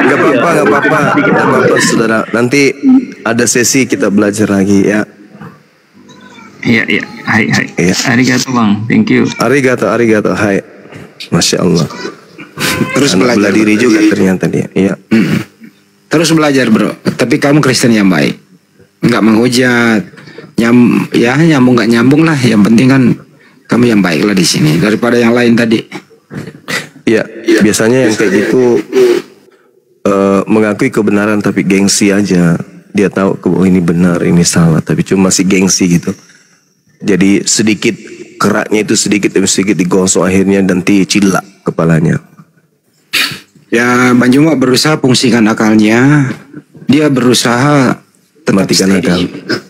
A: Gak apa-apa saudara. Nanti ada sesi kita belajar lagi ya.
B: Iya. Hai.
A: Iya.
B: Arigato Bang. Thank you.
A: Arigato. Hai. Masya Allah.
D: Terus
A: Anak
D: belajar.
A: bela diri juga ternyata dia. Iya.
D: Terus belajar bro. Tapi kamu Kristen yang baik. Nggak menghujat. Nyambung nggak nyambung lah. Yang penting kan kamu yang baik lah di sini daripada yang lain tadi.
A: Iya. Biasanya yang kayak gitu mengakui kebenaran tapi gengsi aja. Dia tahu bahwa ini benar, ini salah, tapi cuma masih gengsi gitu. Jadi sedikit keraknya itu sedikit demi sedikit digosok akhirnya nanti cilak kepalanya.
D: Ya Bang Juma berusaha fungsikan akalnya. Dia berusaha tetap
A: Matikan
D: steady.
A: akal.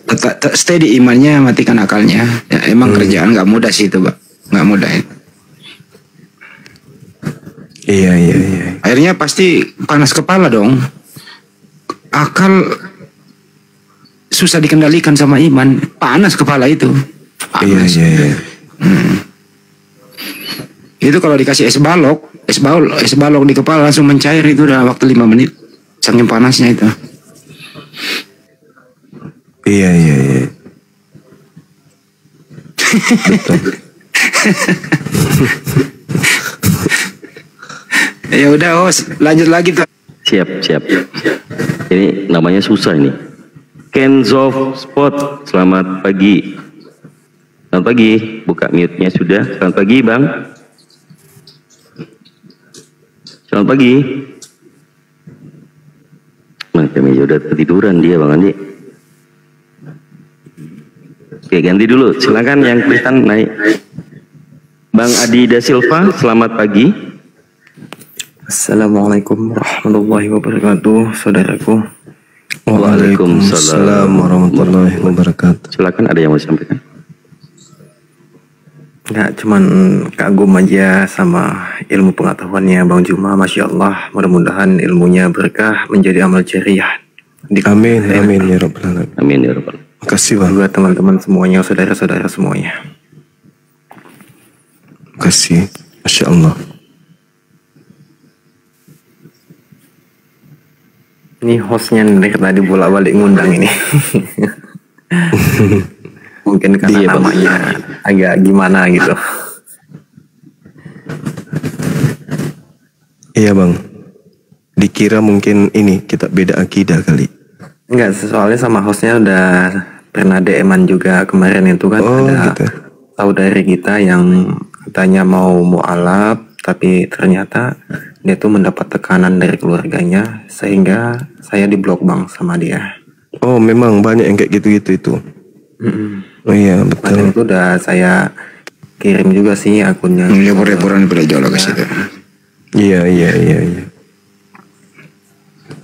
D: Tetap steady imannya, matikan akalnya. Ya, emang kerjaan nggak mudah sih itu, Pak. Nggak mudah itu.
A: Iya.
D: Akhirnya pasti panas kepala dong. Akal susah dikendalikan sama iman. Panas kepala itu. Panas.
A: Iya.
D: Itu kalau dikasih es balok di kepala langsung mencair itu udah waktu 5 menit. Saking panasnya itu.
A: Iya. Betul.
D: Ya udah, lanjut lagi tuh.
E: Siap. Ini namanya susah ini. Kenzo Spot, selamat pagi. Selamat pagi, buka mute-nya sudah. Selamat pagi, Bang. Selamat pagi. Kami udah ketiduran dia, Bang Andi. Oke, ganti dulu. Silakan yang Kristen naik. Bang Adi Da Silva, selamat pagi.
F: Assalamualaikum warahmatullahi wabarakatuh, saudaraku.
A: Waalaikumsalam warahmatullahi wabarakatuh.
E: Silakan, ada yang mau disampaikan.
F: Nggak cuman kagum aja sama ilmu pengetahuannya Bang Juma, Masya Allah. Mudah-mudahan ilmunya berkah menjadi amal jariah.
A: Amin ya rabbal alamin.
E: Amin ya rabbal.
A: Makasih Bang.
F: Juga teman-teman semuanya, saudara-saudara semuanya.
A: Makasih. Masya Allah.
F: Ini hostnya dari tadi bolak-balik ngundang ini. Mungkin karena
E: Iya, Bang.
F: namanya agak gimana gitu.
A: Iya Bang. Dikira mungkin ini kita beda akidah kali.
F: Enggak, soalnya sama hostnya udah pernah DM-an juga kemarin itu kan.
A: Oh,
F: ada
A: gitu.
F: saudari kita yang katanya mau mualaf, tapi ternyata dia tuh mendapat tekanan dari keluarganya sehingga saya diblok Bang sama dia.
A: Oh memang banyak yang kayak gitu-gitu itu. Oh iya
F: Kemarin
A: betul.
F: itu udah saya kirim juga sih akunnya.
D: Lepor-leporan pada jauh ke situ.
A: Iya.
D: Ya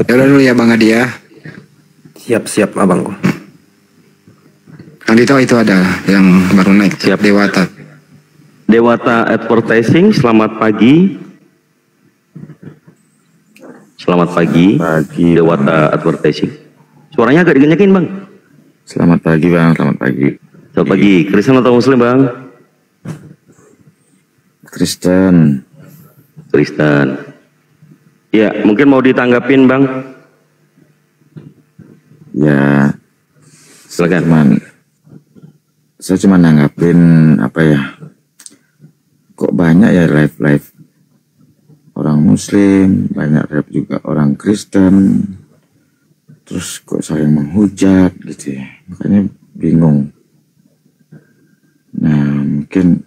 D: udah dulu ya Bang Adi ya.
F: Siap-siap abangku.
D: Kang Dito itu ada yang baru naik.
E: Siap.
D: Dewata.
E: Dewata Advertising, selamat pagi. Selamat pagi. Dewata Advertising. Suaranya agak digenyakin, Bang.
G: Selamat pagi Bang, selamat pagi.
E: Selamat pagi. Kristen atau Muslim, Bang?
G: Kristen.
E: Kristen. Ya, mungkin mau ditanggapin, Bang.
G: Ya,
E: Silakan.
G: saya cuma nanggapin apa ya? Kok banyak ya live orang Muslim, banyak rap juga orang Kristen, terus kok saling menghujat gitu ya, makanya bingung. Nah mungkin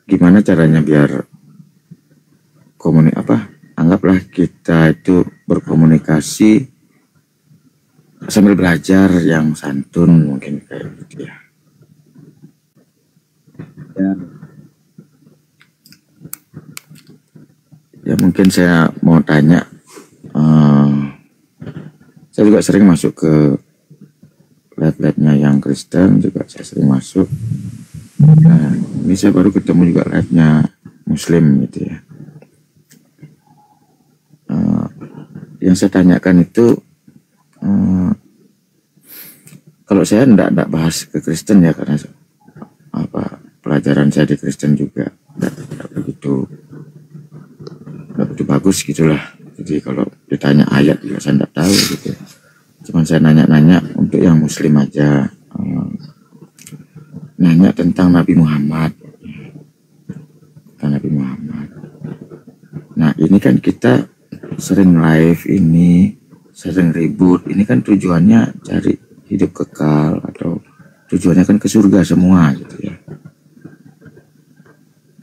G: gimana caranya biar anggaplah kita itu berkomunikasi sambil belajar yang santun, mungkin kayak gitu ya. Ya mungkin saya mau tanya, saya juga sering masuk ke live-nya yang Kristen, juga saya sering masuk. Nah, ini saya baru ketemu juga live-nya Muslim gitu ya. Yang saya tanyakan itu, kalau saya enggak bahas ke Kristen ya, karena pelajaran saya di Kristen juga enggak begitu bagus gitulah. Jadi kalau ditanya ayat juga saya enggak tahu gitu. Cuman saya nanya-nanya untuk yang Muslim aja, nanya tentang Nabi Muhammad. Nah ini kan kita sering live ini, sering ribut, ini kan tujuannya cari hidup kekal atau tujuannya kan ke surga semua gitu ya.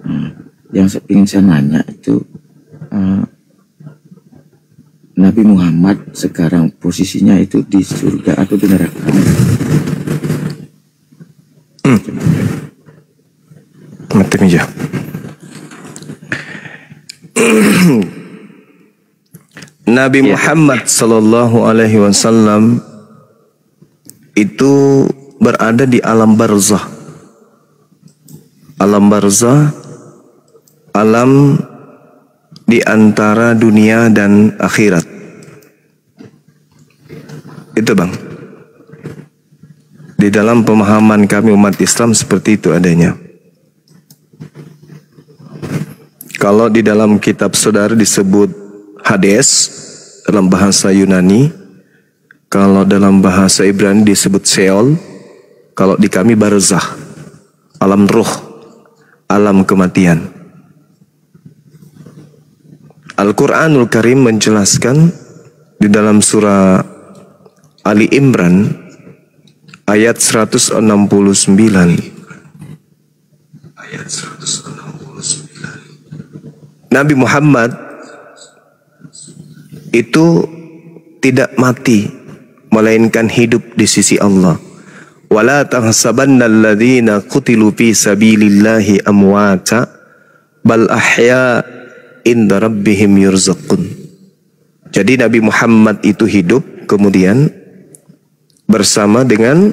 G: Nah, yang ingin saya nanya itu, Nabi Muhammad sekarang posisinya itu di surga atau di neraka?
A: Mati meja. Nabi Muhammad sallallahu alaihi wasallam itu berada di alam barzah. Alam barzah, alam di antara dunia dan akhirat. Itu Bang. Di dalam pemahaman kami umat Islam seperti itu adanya. Kalau di dalam kitab saudara disebut Hades dalam bahasa Yunani, kalau dalam bahasa Ibrani disebut Sheol, kalau di kami barzah, alam ruh, alam kematian. Al-Quranul Karim menjelaskan di dalam surah Ali Imran ayat 169. Ayat 169. Nabi Muhammad itu tidak mati, melainkan hidup di sisi Allah. Wala tahsabanna alladhina qutilu fi sabilillahi amwata bal ahya inda rabbihim yurzaqun. Jadi Nabi Muhammad itu hidup kemudian bersama dengan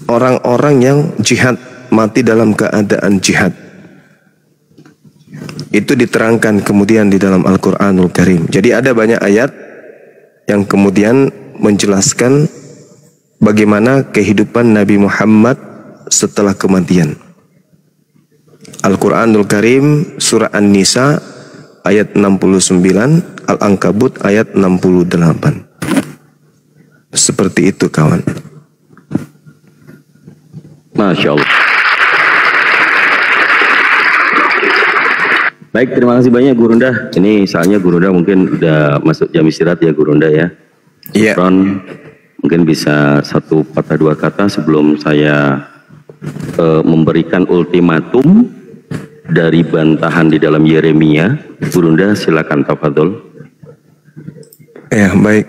A: orang-orang yang jihad, mati dalam keadaan jihad. Itu diterangkan kemudian di dalam Al-Quranul Karim. Jadi ada banyak ayat yang kemudian menjelaskan bagaimana kehidupan Nabi Muhammad setelah kematian. Al-Quranul Karim surah An-Nisa ayat 69, Al-Ankabut ayat 68. Seperti itu kawan.
E: Masya Allah. Baik, terima kasih banyak Gurunda. Ini soalnya Gurunda mungkin udah masuk jam istirahat ya Gurunda ya.
A: Iya.
E: Ron, mungkin bisa satu patah dua kata sebelum saya memberikan ultimatum dari bantahan di dalam Yeremia. Gurunda silakan tafadhol.
A: Ya baik.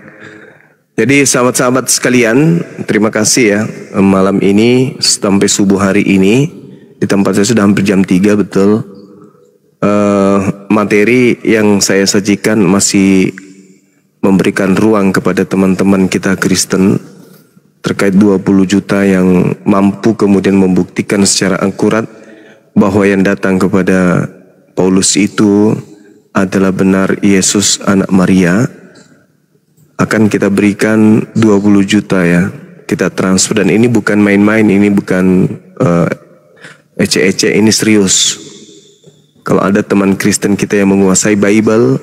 A: Jadi sahabat-sahabat sekalian, terima kasih ya malam ini sampai subuh hari ini di tempat saya sudah hampir jam 3 betul. Materi yang saya sajikan masih memberikan ruang kepada teman-teman kita Kristen terkait 20 juta yang mampu kemudian membuktikan secara akurat bahwa yang datang kepada Paulus itu adalah benar Yesus anak Maria. Akan kita berikan 20 juta ya, kita transfer, dan ini bukan main-main, ini bukan ece-ece, ini serius. Kalau ada teman Kristen kita yang menguasai Bible,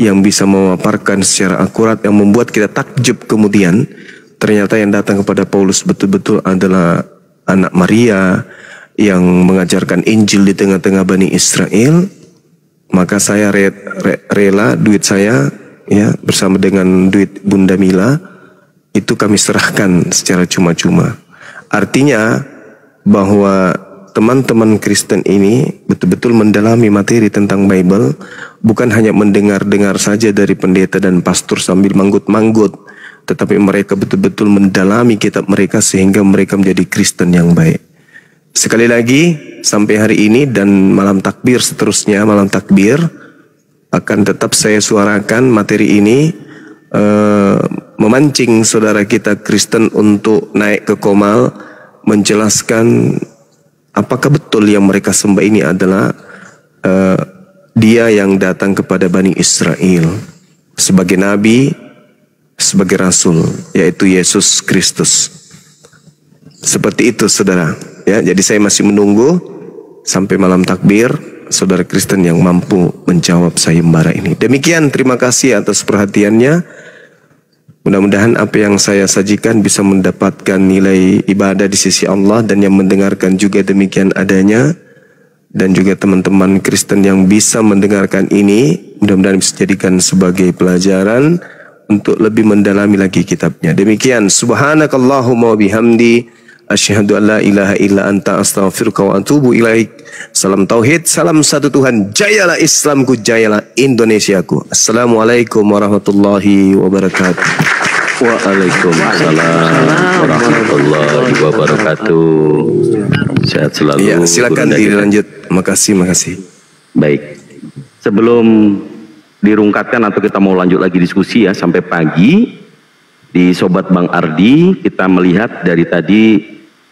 A: yang bisa memaparkan secara akurat, yang membuat kita takjub kemudian, ternyata yang datang kepada Paulus betul-betul adalah anak Maria, yang mengajarkan Injil di tengah-tengah Bani Israel, maka saya rela duit saya ya bersama dengan duit Bunda Mila itu kami serahkan secara cuma-cuma. Artinya bahwa teman-teman Kristen ini betul-betul mendalami materi tentang Bible, bukan hanya mendengar-dengar saja dari pendeta dan pastor sambil manggut-manggut, tetapi mereka betul-betul mendalami kitab mereka sehingga mereka menjadi Kristen yang baik. Sekali lagi, sampai hari ini dan malam takbir seterusnya, malam takbir akan tetap saya suarakan materi ini, memancing saudara kita Kristen untuk naik ke Qomal, menjelaskan apakah betul yang mereka sembah ini adalah dia yang datang kepada Bani Israel sebagai nabi, sebagai rasul, yaitu Yesus Kristus. Seperti itu saudara ya. Jadi saya masih menunggu sampai malam takbir saudara Kristen yang mampu menjawab sayembara ini. Demikian, terima kasih atas perhatiannya. Mudah-mudahan apa yang saya sajikan bisa mendapatkan nilai ibadah di sisi Allah, dan yang mendengarkan juga demikian adanya. Dan juga teman-teman Kristen yang bisa mendengarkan ini, mudah-mudahan bisa jadikan sebagai pelajaran untuk lebih mendalami lagi kitabnya. Demikian, subhanakallahumma bihamdi, asyhadu an la ilaha illa anta astaghfiruka wa atubu ilaik. Salam tauhid, salam satu Tuhan. Jayalah Islamku, jayalah Indonesiaku. Assalamualaikum warahmatullahi wabarakatuh.
E: Waalaikumsalam warahmatullahi wabarakatuh. Sehat selalu.
A: Ya, silakan dilanjut. Makasih.
E: Baik. Sebelum dirungkatkan atau kita mau lanjut lagi diskusi ya sampai pagi di Sobat Bang Ardi, kita melihat dari tadi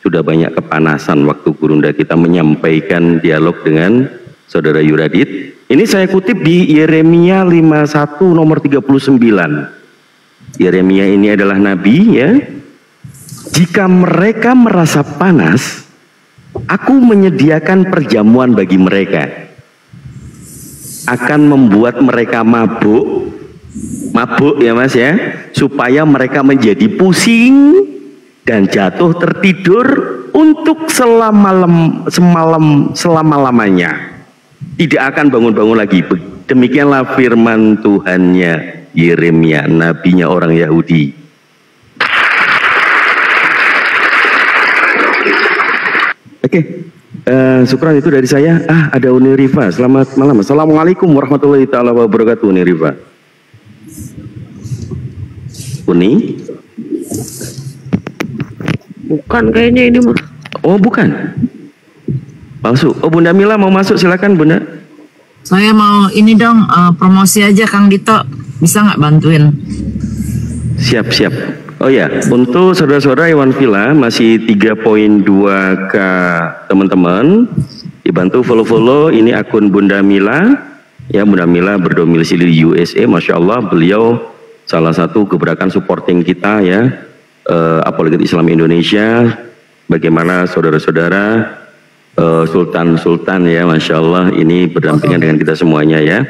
E: sudah banyak kepanasan waktu Gurunda kita menyampaikan dialog dengan Saudara Yuradit. Ini saya kutip di Yeremia 51 nomor 39. Yeremia ini adalah nabi ya. Jika mereka merasa panas, aku menyediakan perjamuan bagi mereka. Akan membuat mereka mabuk ya mas ya, supaya mereka menjadi pusing dan jatuh tertidur untuk selama-lamanya. Tidak akan bangun-bangun lagi. Demikianlah firman Tuhannya Yeremia, nabinya orang Yahudi. Oke, syukran itu dari saya. Ada Uni Rifa. Selamat malam. Assalamualaikum warahmatullahi taala wabarakatuh. Uni Rifa. Uni?
C: Bukan kayaknya ini mah.
E: Oh bukan. Palsu. Oh Bunda Mila mau masuk, silakan Bunda.
H: Saya mau ini dong, promosi aja Kang Dito. Bisa nggak bantuin?
E: Siap. Oh ya, untuk saudara-saudara Iwan Villa masih 3.2k teman-teman. Dibantu follow-follow ini akun Bunda Mila. Ya, Bunda Mila berdomisili di USA. Masya Allah, beliau salah satu gebrakan supporting kita ya, apologet Islam Indonesia. Bagaimana saudara-saudara Sultan ya, Masya Allah ini berdampingan dengan kita semuanya ya.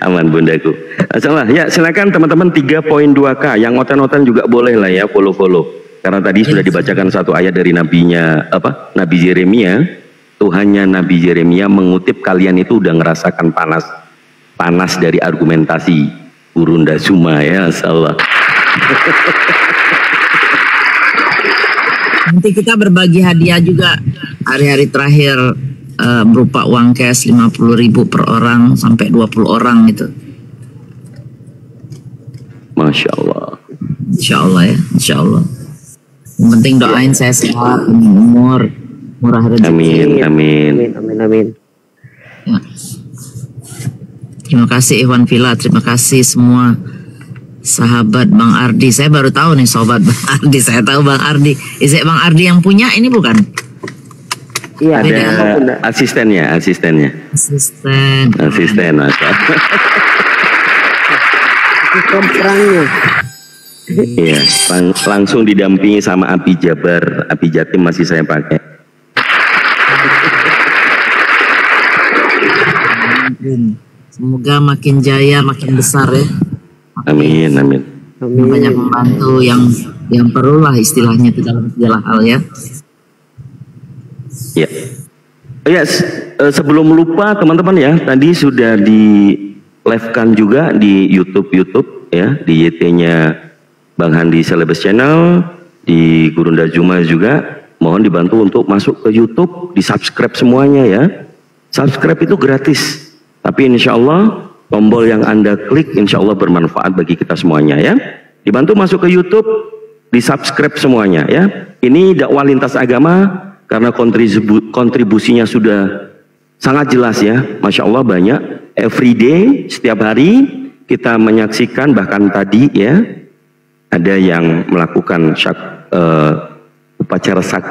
E: aman bundaku. Masalah ya, silakan teman-teman 3.2k yang otan-otan juga boleh lah ya follow. Karena tadi sudah dibacakan satu ayat dari nabinya Nabi Yeremia. Tuhannya Nabi Yeremia mengutip kalian itu udah ngerasakan panas dari argumentasi Gurunda Suma ya, Masyaallah.
H: Nanti kita berbagi hadiah juga hari-hari terakhir berupa uang cash 50.000 per orang sampai 20 orang gitu.
E: Masya Allah.
H: Insya Allah ya, Insya Allah. Yang penting doain saya sehat, umur, murah rezeki.
E: Amin.
H: Ya. Terima kasih Iwan Villa, terima kasih semua sahabat Bang Ardi. Saya baru tahu nih sobat Bang Ardi. Saya tahu Bang Ardi. Is Bang Ardi yang punya ini bukan?
C: Iya.
E: Ada asistennya.
H: Asisten.
E: Masa.
C: Perangnya.
E: Iya, langsung didampingi sama Api Jabar, Api Jatim masih saya pakai.
H: Semoga makin jaya, makin besar ya.
E: Amin.
H: Banyak membantu yang yang perlulah istilahnya itu dalam segala hal ya.
E: Ya. Ya, sebelum lupa teman-teman ya, tadi sudah di live-kan juga di YouTube ya, di YT-nya Bang Handi Celebes Channel, di Gurunda Juma juga. Mohon dibantu untuk masuk ke YouTube, di subscribe semuanya ya. Subscribe itu gratis, tapi insya Allah tombol yang Anda klik insya Allah bermanfaat bagi kita semuanya ya. Dibantu masuk ke YouTube, di subscribe semuanya ya. Ini dakwah lintas agama karena kontribusinya sudah sangat jelas ya. Masya Allah banyak, everyday, setiap hari kita menyaksikan, bahkan tadi ya ada yang melakukan upacara sakral